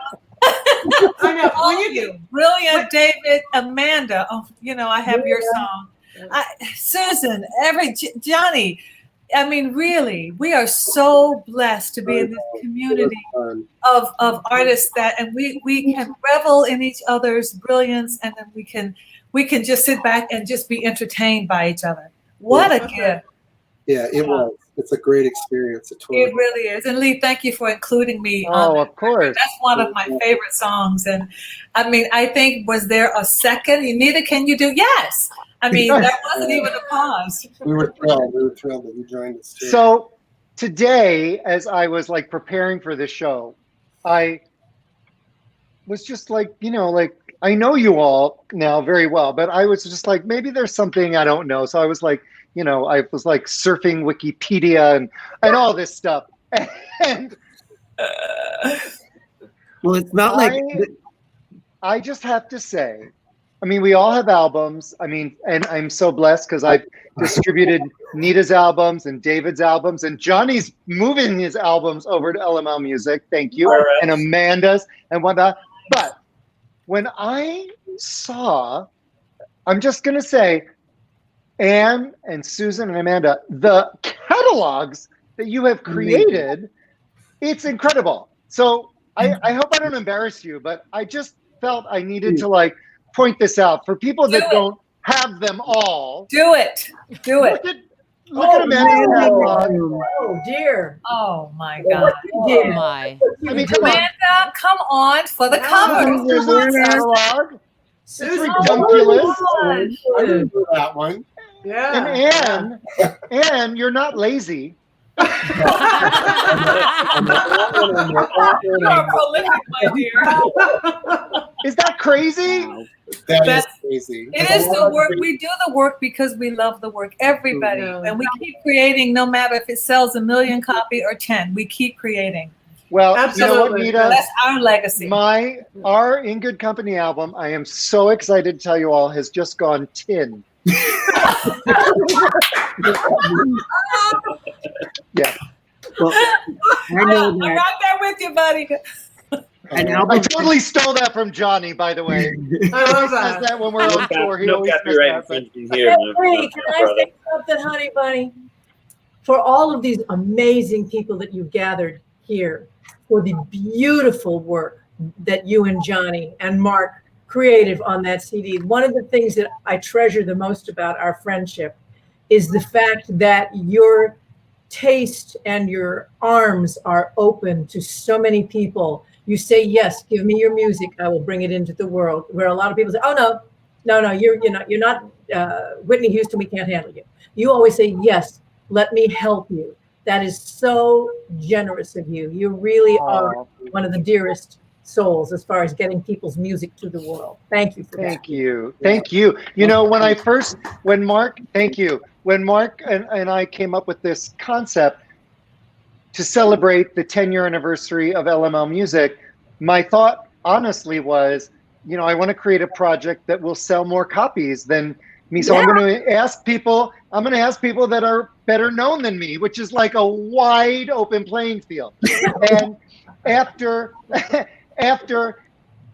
I know. All of you. Brilliant, David, Amanda. Oh, I have your song. Susan, Johnny. I mean, really, we are so blessed to be in this community of artists and we can revel in each other's brilliance, and then we can just sit back and just be entertained by each other. What a gift. Yeah, it was. It's a great experience. It really is. And Lee, thank you for including me. Oh, of course. That's one of my favorite songs. And I mean, I think, was there a second? Nita, can you do? Yes. I mean, that wasn't even a pause. We were thrilled that you joined us too. So today, as I was preparing for this show, was just like, like I know you all now very well, but I was just like, maybe there's something I don't know. So I was like, I was like surfing Wikipedia and all this stuff. And well, it's not like I just have to say, I mean, we all have albums. I mean, and I'm so blessed because I've distributed Nita's albums and David's albums, and Johnny's moving his albums over to LML Music. Thank you. All right. And Amanda's and whatnot. But when I saw, I'm just going to say, Anne and Susan and Amanda, the catalogs that you have created, it's incredible. So I hope I don't embarrass you, but I just felt I needed to like point this out for people that don't have them all. Do it. Look at Amanda's catalog. Oh dear. Oh my God. Oh my. I mean, come on. Amanda, come on for the cover. Susan's catalog. Susan, It's ridiculous. I remember that one. Yeah. And Anne, you're not lazy. You are prolific, my dear. Is that crazy? That is crazy. It is the work. We do the work because we love the work. Everybody. And we keep creating no matter if it sells 1 million copy or 10. We keep creating. Well, Absolutely. you know what, Nita? That's our legacy. Our In Good Company album, I am so excited to tell you all, has just gone tin. Yeah. Well, I'm right there with you, buddy. I totally stole that from Johnny, by the way. I love He says that when we're on tour. He No always says copyright that, infringement here. Hey, can I say something, honey bunny? For all of these amazing people that you've gathered here, for the beautiful work that you and Johnny and Mark created on that CD, one of the things that I treasure the most about our friendship is the fact that your taste and your arms are open to so many people. You say, yes, give me your music, I will bring it into the world. Where a lot of people say, oh no, you're not Whitney Houston, we can't handle you. You always say, yes, let me help you. That is so generous of you. You really are one of the dearest souls as far as getting people's music to the world. Thank you for that. Thank you. You know, when Mark and I came up with this concept to celebrate the 10-year anniversary of LML Music, my thought honestly was, I want to create a project that will sell more copies than me. So I'm going to ask people that are better known than me, which is like a wide open playing field. And after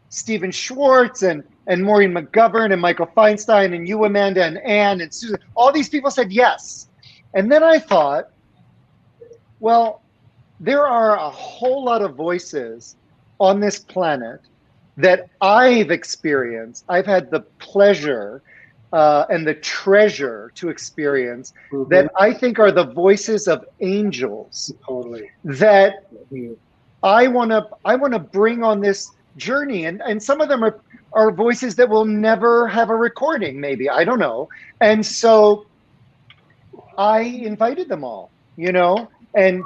Stephen Schwartz and Maureen McGovern and Michael Feinstein and you, Amanda, and Anne and Susan, all these people said yes. And then I thought, well, there are a whole lot of voices on this planet that I've experienced. I've had the pleasure and the treasure to experience that I think are the voices of angels. Totally. That I want to bring on this journey, and some of them are voices that will never have a recording, maybe, I don't know. And so I invited them all, and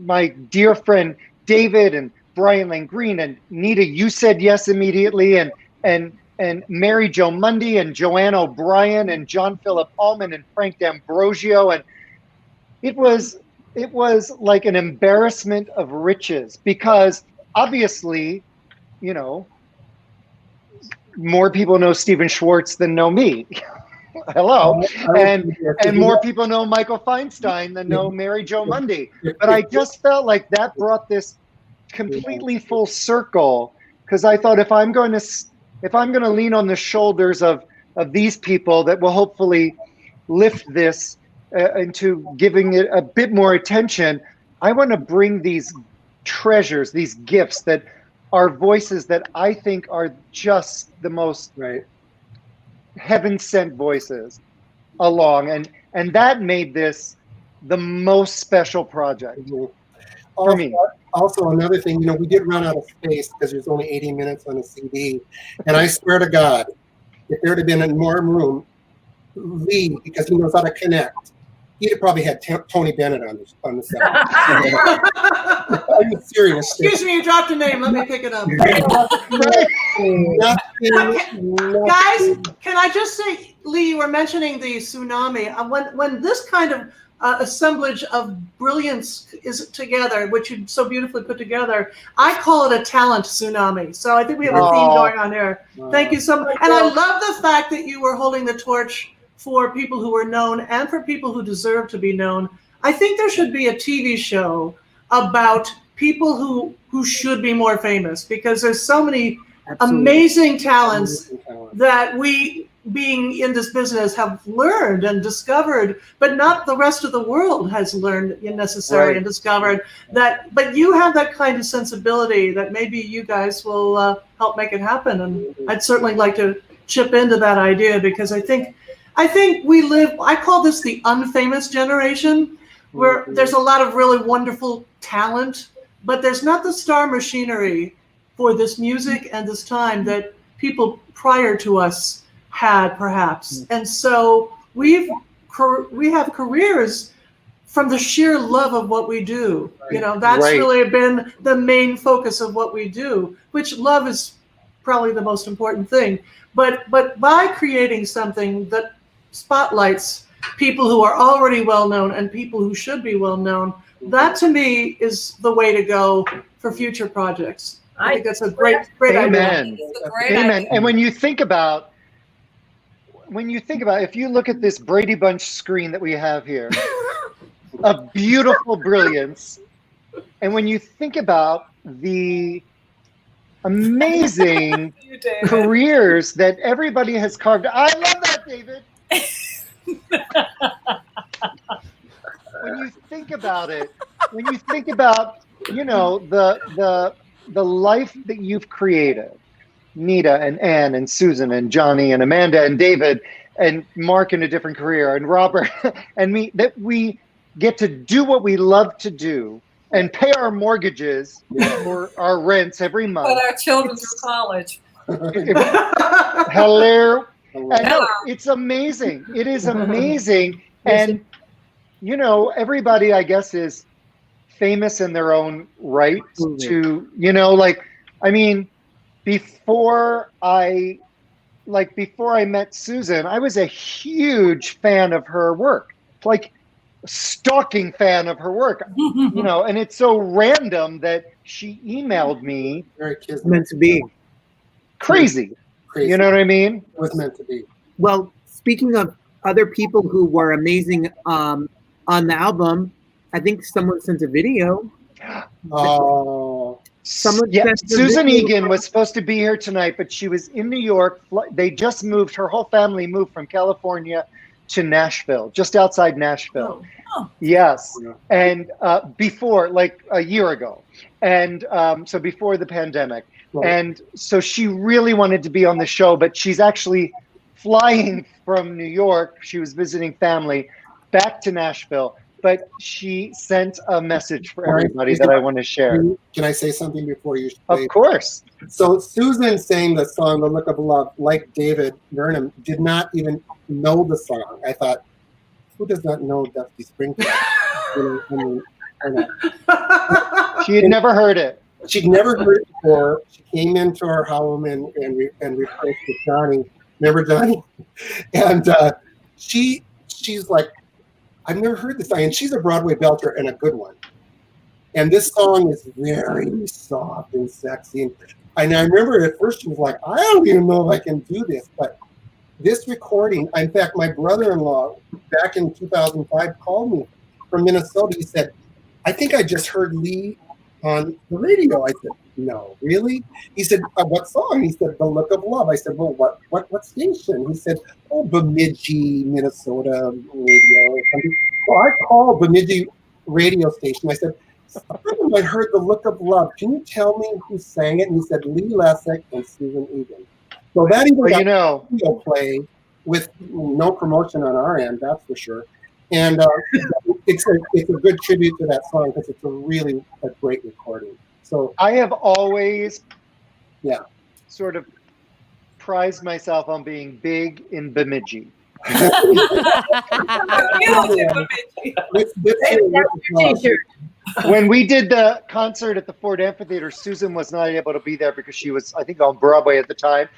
my dear friend David and Brian Lane Green and Nita, you said yes immediately, and Mary Jo Mundy and Joanne O'Brien and John Philip Allman and Frank D'Ambrosio, and it was like an embarrassment of riches, because obviously, more people know Stephen Schwartz than know me. Hello. And more people know Michael Feinstein than know Mary Jo Mundy. But I just felt like that brought this completely full circle, because I thought if I'm going to lean on the shoulders of these people that will hopefully lift this into giving it a bit more attention, I want to bring these treasures, these gifts that are voices that I think are just the most heaven-sent voices along. And that made this the most special project for me. Also, another thing, we did run out of space because there's only 80 minutes on a CD. And I swear to God, if there had been more room, Lee, because he knows how to connect, He'd probably had Tony Bennett on the set. I'm serious. Excuse me, you dropped a name. Let me pick it up. Guys, can I just say, Lee, you were mentioning the tsunami. When this kind of assemblage of brilliance is together, which you so beautifully put together, I call it a talent tsunami. So I think we have a theme going on here. Thank you so much. And I love the fact that you were holding the torch for people who are known and for people who deserve to be known. I think there should be a TV show about people who should be more famous, because there's so many amazing talents that we, being in this business, have learned and discovered, but not the rest of the world has learned necessarily and discovered that. But you have that kind of sensibility that maybe you guys will help make it happen. And I'd certainly like to chip into that idea, because I think we live, I call this the unfamous generation, where there's a lot of really wonderful talent, but there's not the star machinery for this music and this time that people prior to us had, perhaps. And so we have careers from the sheer love of what we do. You know, that's really been the main focus of what we do, which love is probably the most important thing. But by creating something that spotlights people who are already well known and people who should be well known, that to me is the way to go for future projects. I think that's a great idea. Amen. And when you think about, if you look at this Brady Bunch screen that we have here, a beautiful brilliance, and when you think about the amazing careers that everybody has carved, I love that, David. When you think about it, you know, the life that you've created, Nita and Ann and Susan and Johnny and Amanda and David and Mark in a different career and Robert and me, that we get to do what we love to do and pay our mortgages for our rents every month. Put our children through college. Hello. No, it's amazing. It is amazing. And, you know, everybody, I guess, is famous in their own right to, you know, like, I mean, before I met Susan, I was a huge fan of her work, like stalking fan of her work, you know, and it's so random that she emailed me. Meant to be. Crazy. You know what I mean? It was meant to be. Well, speaking of other people who were amazing on the album, I think someone sent a video. Oh. Susan Egan was supposed to be here tonight, but she was in New York. They just moved. Her whole family moved from California to Nashville, just outside Nashville. Oh. Yes. And before, like a year ago. And so before the pandemic. And so she really wanted to be on the show, but she's actually flying from New York. She was visiting family back to Nashville, but she sent a message for everybody that I want to share. Can I say something before you? Of course. So Susan sang the song, The Look of Love, like David Burnham, did not even know the song. I thought, who does not know Dusty Springfield? She had never heard it. She'd never heard it before. She came into our home and replaced with Johnny. Remember Johnny? And she's like, I've never heard this song. And she's a Broadway belter and a good one. And this song is very soft and sexy. And I remember at first she was like, I don't even know if I can do this. But this recording, in fact, my brother-in-law back in 2005 called me from Minnesota. He said, I think I just heard Lee on the radio. I said, no, really? He said, what song? He said, The Look of Love. I said, well, what station? He said, oh, Bemidji, Minnesota radio or something. So I called Bemidji radio station. I said, I heard The Look of Love. Can you tell me who sang it? And he said, Lee Lessack and Susan Egan. So that even got radio play with no promotion on our end, that's for sure. And it's a good tribute to that song because it's a great recording. So I have always sort of prized myself on being big in Bemidji. When we did the concert at the Ford Amphitheater, Susan was not able to be there because she was, I think, on Broadway at the time.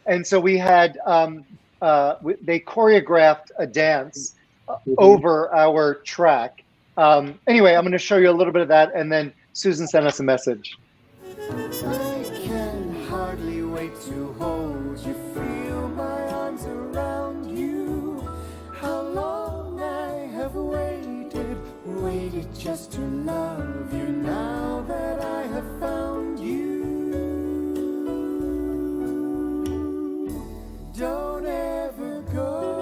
And so we had, they choreographed a dance over our track. Anyway, I'm going to show you a little bit of that, and then Susan sent us a message. I can hardly wait to hold you, feel my arms around you. How long I have waited just to love you now that I have found you. Don't ever go.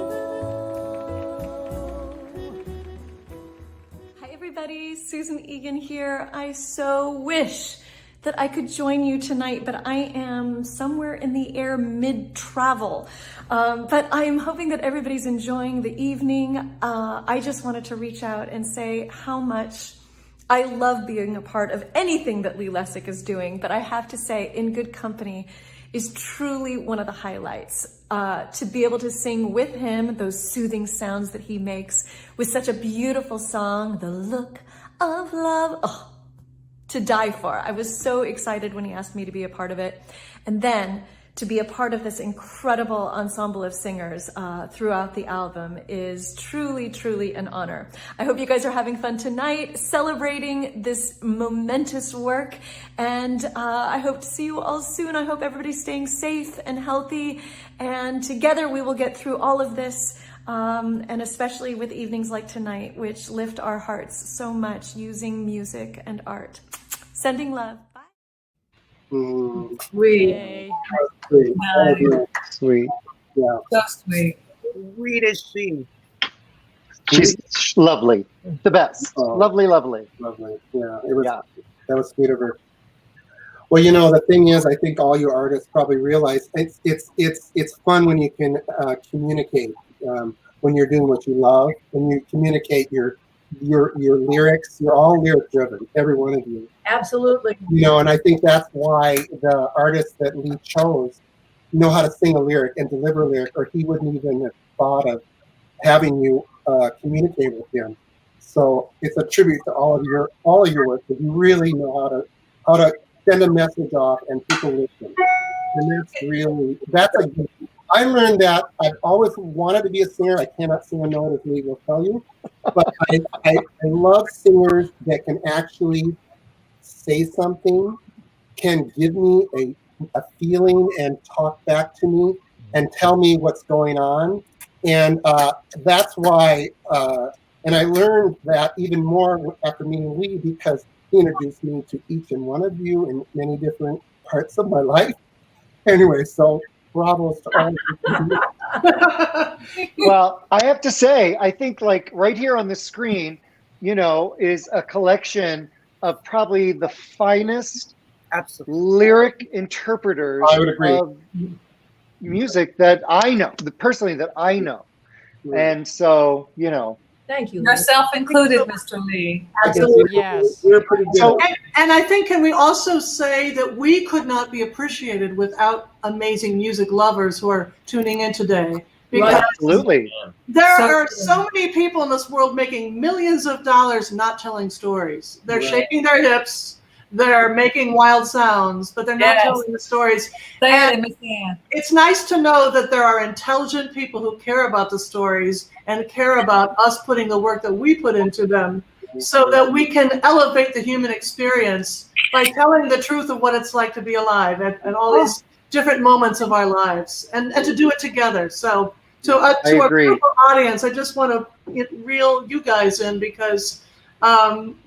Hi everybody, Susan Egan here. I so wish that I could join you tonight, but I am somewhere in the air mid-travel. But I'm hoping that everybody's enjoying the evening. I just wanted to reach out and say how much I love being a part of anything that Lee Lessack is doing, but I have to say, In Good Company is truly one of the highlights. To be able to sing with him those soothing sounds that he makes with such a beautiful song, The Look of Love. Oh, to die for. I was so excited when he asked me to be a part of it. And then to be a part of this incredible ensemble of singers throughout the album is truly, truly an honor. I hope you guys are having fun tonight, celebrating this momentous work. And I hope to see you all soon. I hope everybody's staying safe and healthy. And together we will get through all of this. And especially with evenings like tonight, which lift our hearts so much using music and art. Sending love. Bye. Sweet. Sweet. Sweet. Yeah. So sweet. Sweet as she. She's lovely. The best. Lovely, lovely. Lovely. Yeah. It was. That was sweet of her. Well, you know, the thing is, I think all you artists probably realize it's fun when you can communicate. When you're doing what you love, when you communicate your lyrics, you're all lyric driven, every one of you. Absolutely. You know, and I think that's why the artists that Lee chose know how to sing a lyric and deliver a lyric, or he wouldn't even have thought of having you communicate with him. So it's a tribute to all of your work, that you really know how to send a message off and people listen. And that's a gift. I learned that I've always wanted to be a singer. I cannot sing a note, as Lee will tell you. But I love singers that can actually say something, can give me a feeling and talk back to me and tell me what's going on. And that's why, and I learned that even more after meeting Lee, because he introduced me to each and one of you in many different parts of my life. Anyway, so bravos to all of you. Well, I have to say, I think like right here on the screen, you know, is a collection of probably the finest lyric interpreters of music that I know, personally that I know. And so, you know. Thank you. Yourself included, Mr. Lee. Absolutely. Yes. We're pretty good. So, and I think, can we also say that we could not be appreciated without amazing music lovers who are tuning in today? Because absolutely. There are so many people in this world making millions of dollars not telling stories. They're shaking their hips. They're making wild sounds, but they're not telling the stories. It's nice to know that there are intelligent people who care about the stories and care about us putting the work that we put into them, so that we can elevate the human experience by telling the truth of what it's like to be alive at all these different moments of our lives, and to do it together. So to our beautiful audience, I just want to reel you guys in, because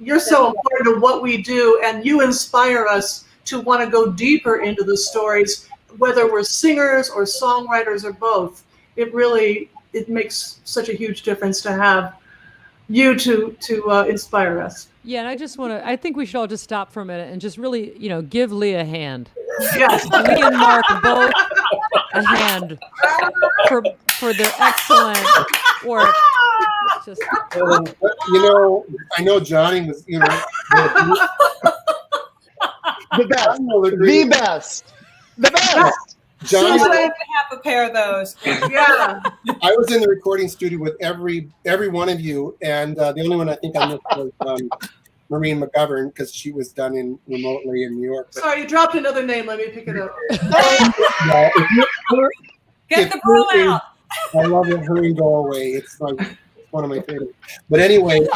you're so important to what we do, and you inspire us to want to go deeper into the stories, whether we're singers or songwriters or both. It makes such a huge difference to have you to inspire us. Yeah, and I think we should all just stop for a minute and just really, give Lee a hand. Yes. Lee and Mark both a hand for their excellent work. Just... I know Johnny was, the best. The best. Johnny, I have a pair of those. Yeah. I was in the recording studio with every one of you, and the only one I think I missed was Maureen McGovern, because she was done in remotely in New York. But, Sorry, you dropped another name. Let me pick it up. Get the broom out. I love it. Hurry and go away. It's like one of my favorites. But anyway,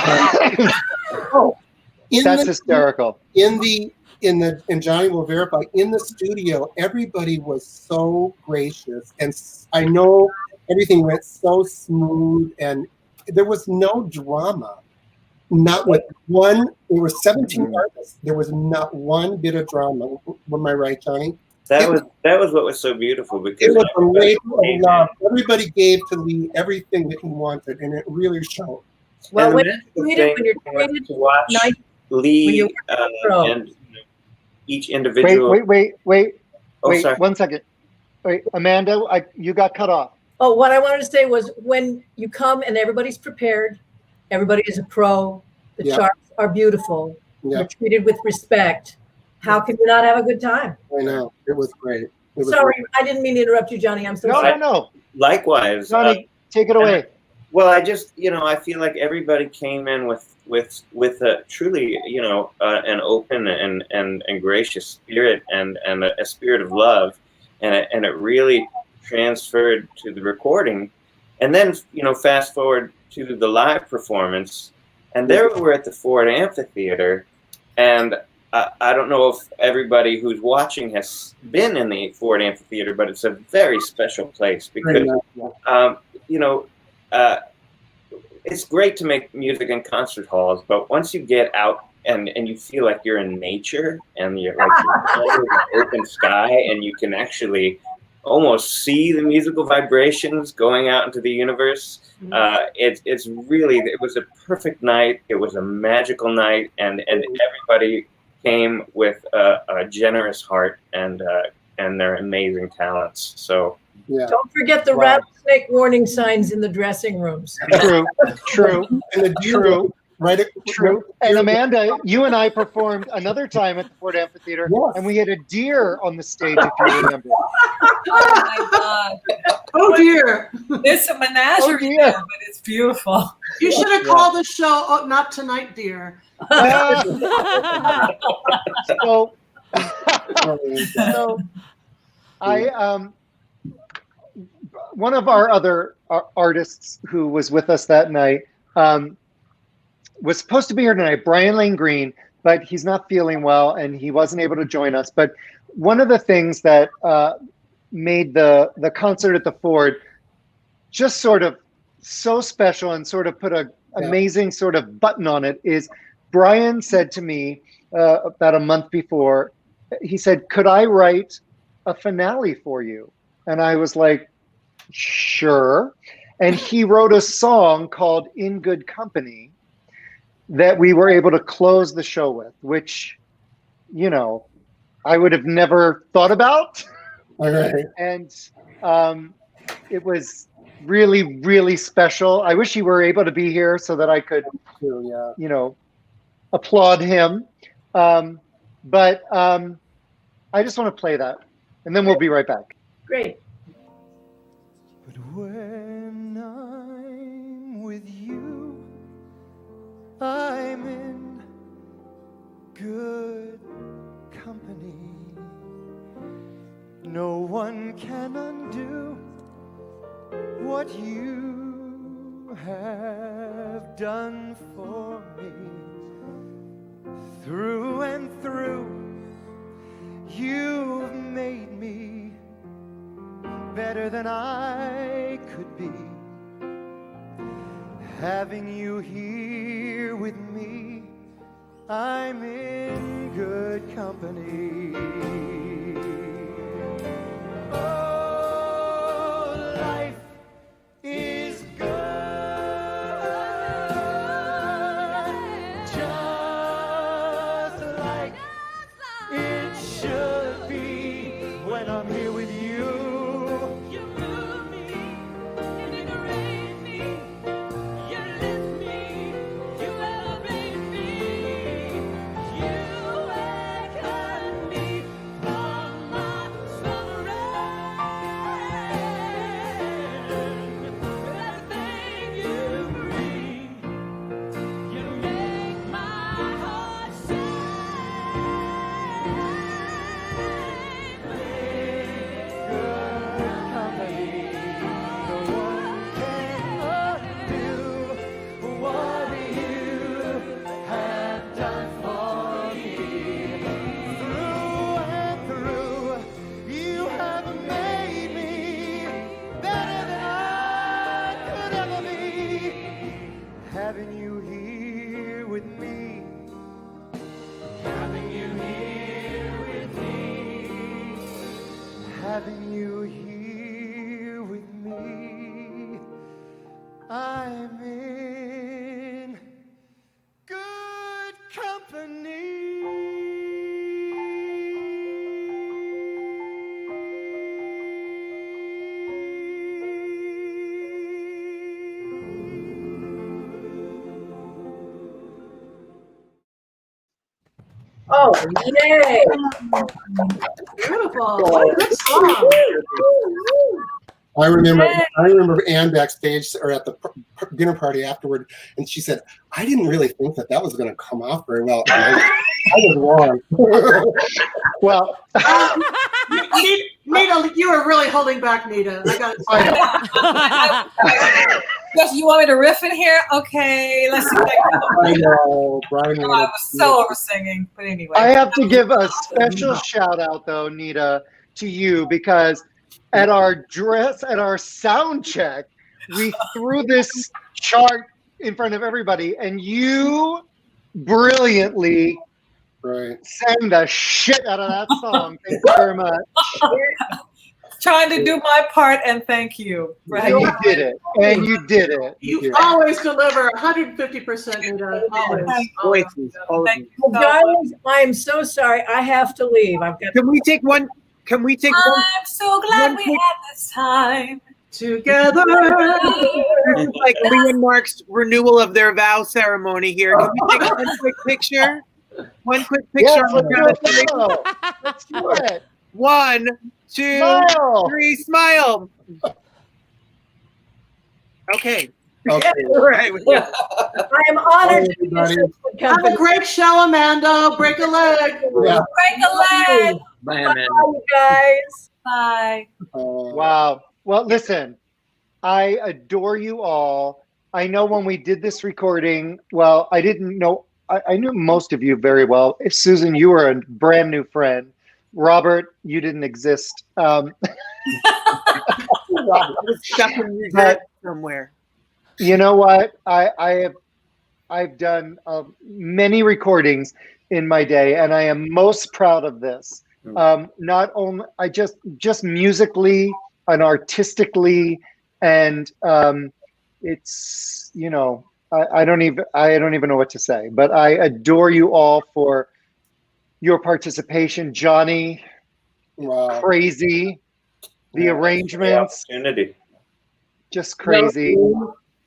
that's hysterical. And Johnny will verify, in the studio, everybody was so gracious, and I know everything went so smooth, and there was no drama. Not with one. There were 17 artists. There was not one bit of drama. Am I right, Johnny? That was what was so beautiful, because it was a labor of love. Everybody gave to Lee everything that he wanted, and it really showed. Well, when you're to watch Lee and each individual. Wait, Oh, sorry. 1 second. Wait, Amanda, you got cut off. Oh, what I wanted to say was, when you come and everybody's prepared, everybody is a pro, the charts are beautiful, you're treated with respect, how can you not have a good time? I know. It was great. Sorry, I didn't mean to interrupt you, Johnny. I'm so sorry. No. Likewise. Johnny, take it away. Well, I just, I feel like everybody came in with a truly, an open and gracious spirit and a spirit of love, and it really transferred to the recording, and then fast forward to the live performance, and there we were at the Ford Amphitheater, and I don't know if everybody who's watching has been in the Ford Amphitheater, but it's a very special place because it's great to make music in concert halls, but once you get out and you feel like you're in nature and you're like under the open sky, and you can actually almost see the musical vibrations going out into the universe. It's really, it was a perfect night. It was a magical night, and everybody came with a generous heart and their amazing talents. So. Yeah. Don't forget the rattlesnake warning signs in the dressing rooms. True. And True. Right. True. And Amanda, you and I performed another time at the Ford Amphitheater, and we had a deer on the stage, if you remember. Oh my God. Oh dear. It's a menagerie there, but it's beautiful. You should have called the show Not Tonight, Dear. So one of our other artists who was with us that night was supposed to be here tonight, Brian Lane Green, but he's not feeling well and he wasn't able to join us. But one of the things that made the concert at the Ford just sort of so special and sort of put an amazing sort of button on it is Brian said to me about a month before, he said, "Could I write a finale for you?" And I was like, sure. And he wrote a song called In Good Company that we were able to close the show with, which, I would have never thought about. Okay. And it was really, really special. I wish he were able to be here so that I could, applaud him. But I just want to play that, and then we'll be right back. Great. But when I'm with you, I'm in good company. No one can undo what you have done for me. Through and through, you've made me better than I could be. Having you here with me, I'm in good company. Oh, life is good, just like it should be when I'm here with you. having you here with me. I'm in good company. Oh, yay! Beautiful. What a good song. I remember Ann backstage or at the dinner party afterward, and she said, "I didn't really think that was going to come off very well." And I was wrong. Well, Nita, you were really holding back, Nita. I got it. Yes, you want me to riff in here? Okay, let's see. I know, Brian. I was so over singing, but anyway. I have to give a special shout out though, Nita, to you, because at our sound check, we threw this chart in front of everybody, and you brilliantly sang the shit out of that song. Thank you very much. Trying to do my part, and thank you. And you did it. And you did it. You always deliver 150%, Nita. Always. Well, guys, I am so sorry. I have to leave. I've got. Can we take one? Can we take one? I'm so glad we had this time together. This is like Lee and Mark's renewal of their vow ceremony here. Can we take one quick picture? One quick picture. Yes, let's do it. 1, 2, Smile. 3, smile. Okay. Okay. All right. I am honored to be Have a great show, Amanda. Break a leg. Yeah. Break a leg. Bye, Amanda. Bye, guys. Bye. Wow. Well, listen, I adore you all. I know when we did this recording, well, I didn't know, I knew most of you very well. Susan, you were a brand new friend. Robert, you didn't exist. Robert was stuck in your head somewhere. You know what? I've done many recordings in my day, and I am most proud of this. Not only just musically and artistically, and it's I don't even know what to say. But I adore you all for your participation. Johnny, crazy, the arrangements, The opportunity. just crazy.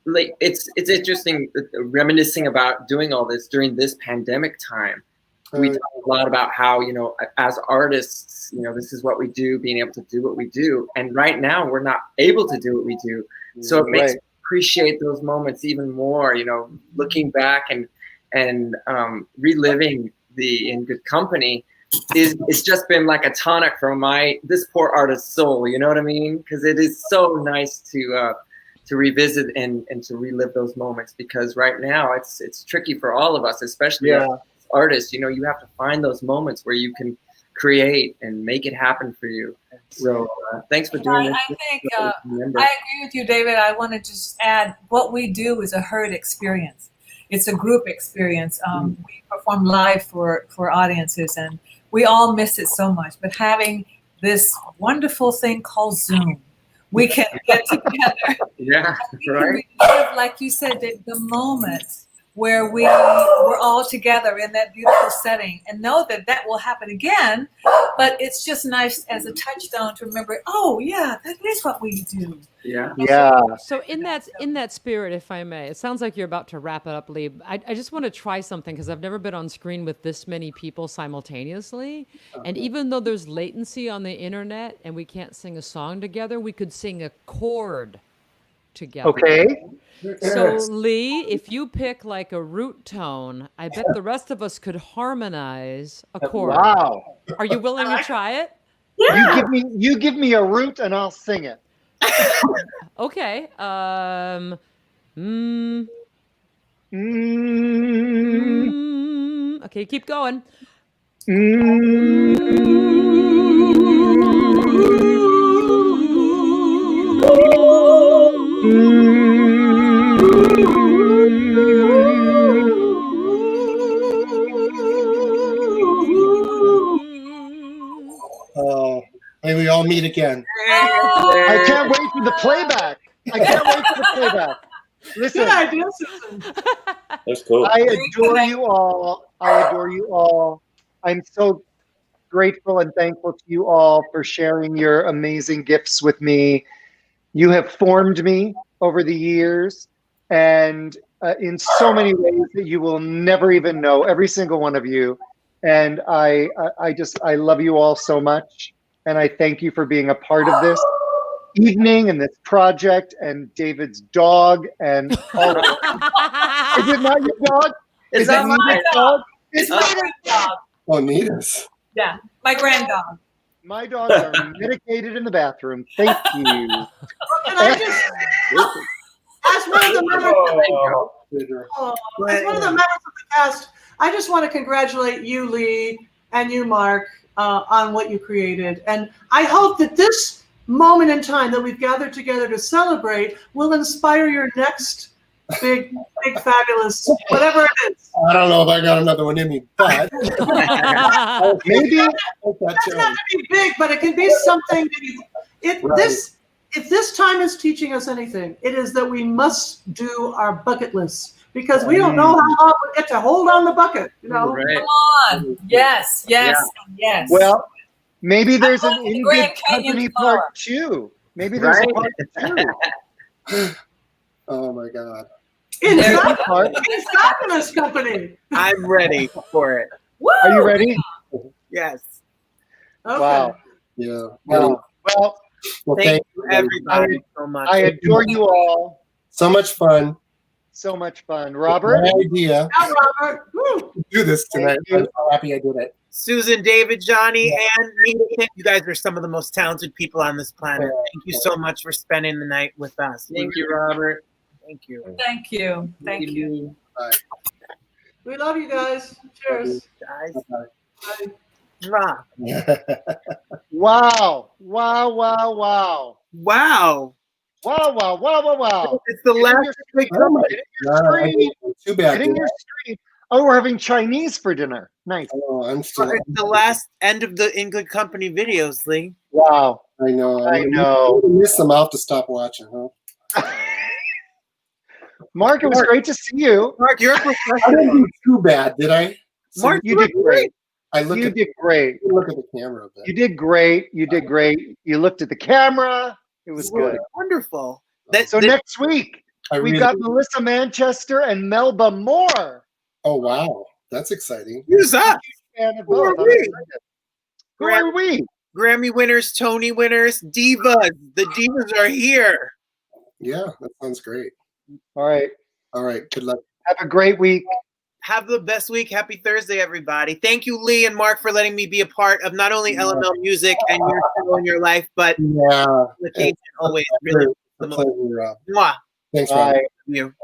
Like it's interesting reminiscing about doing all this during this pandemic time. We talk a lot about how, as artists, this is what we do, being able to do what we do. And right now we're not able to do what we do. So it makes me appreciate those moments even more, looking back and reliving the In Good Company it's just been like a tonic for this poor artist's soul. You know what I mean? Because it is so nice to revisit and to relive those moments, because right now it's tricky for all of us, especially as artists. You have to find those moments where you can create and make it happen for you. So thanks for doing this. I think I agree with you, David. I want to just add, what we do is a herd experience. It's a group experience. We perform live for audiences, and we all miss it so much. But having this wonderful thing called Zoom, we can get together. Yeah, right. Relive, like you said, the moments where we were all together in that beautiful setting, and know that will happen again. But it's just nice as a touchstone to remember, oh yeah, that is what we do. Yeah. Yeah. So in that spirit, if I may, it sounds like you're about to wrap it up, Lee. I just want to try something, because I've never been on screen with this many people simultaneously. And even though there's latency on the internet and we can't sing a song together, we could sing a chord together. Okay. So Lee, if you pick like a root tone, I bet the rest of us could harmonize a chord. Wow. Are you willing to try it? Yeah. You give me a root and I'll sing it. Okay. Okay, keep going. May we all meet again. I can't wait for the playback. I can't wait for the playback. Listen, Good idea, Susan. That's cool. I adore you all. I adore you all. I'm so grateful and thankful to you all for sharing your amazing gifts with me. You have formed me over the years, and in so many ways that you will never even know, every single one of you. And I love you all so much. And I thank you for being a part of this evening and this project and David's dog and all of it. Is it not your dog? It's not my dog. It's Nita's dog. Oh, Nita's. Yeah, my grand dog. My dogs are medicated in the bathroom. Thank you. Can I just, as one of the members, as one of the members of the cast, I just want to congratulate you, Lee, and you, Mark, on what you created. And I hope that this moment in time that we've gathered together to celebrate will inspire your next big, fabulous, whatever it is. I don't know if I got another one in me, but maybe that's not to be big, but it can be something that if this time is teaching us anything, it is that we must do our bucket list. Because we don't know how long we get to hold on the bucket, you know. Right. Come on. Yes. Well, maybe there's an In Good Company part 2. Maybe there's a part 2. Oh my God. In Fabulous Company. I'm ready for it. Woo! Are you ready? Yes. Okay. Wow. Yeah. Well, thank you everybody so much. I adore you all. So much fun. So much fun. Robert? My idea. Yeah, Robert. Woo. Do this tonight. I'm so happy I did it. Susan, David, Johnny, and Nita, you guys are some of the most talented people on this planet. Thank you so much for spending the night with us. Thank you, Robert. Thank you. Thank you. Thank you. Bye. We love you guys. Cheers. Guys. Bye. Mwah. Wow. Wow, wow, wow. Wow. Wow, wow, wow, wow, wow. It's the last big Oh too bad. Getting your screen. Oh, we're having Chinese for dinner. Nice. Oh, I'm still. It's the last end of the In Good Company videos, Lee. Wow. I know. I know. I miss them. I'll have to stop watching, huh? Mark, it was great to see you. Mark, you're a I professional. didn't do too bad, did I? Mark, You did great. You did great. Look at the camera a bit. You did great. You did great. You looked at the camera. It was good. Wonderful. So next week, we've got Melissa Manchester and Melba Moore. Oh, wow. That's exciting. Who's up? Fan of Who are both. I'm we? excited. Who are we? Grammy winners, Tony winners, divas. The divas are here. Yeah, that sounds great. All right. All right. Good luck. Have a great week. Have the best week. Happy Thursday, everybody. Thank you, Lee and Mark, for letting me be a part of not only LML Music and your show in your life, but Yeah. the occasion always. Really, the most. Pleasure, Rob. Mwah. Thanks, Rob. Bye. You.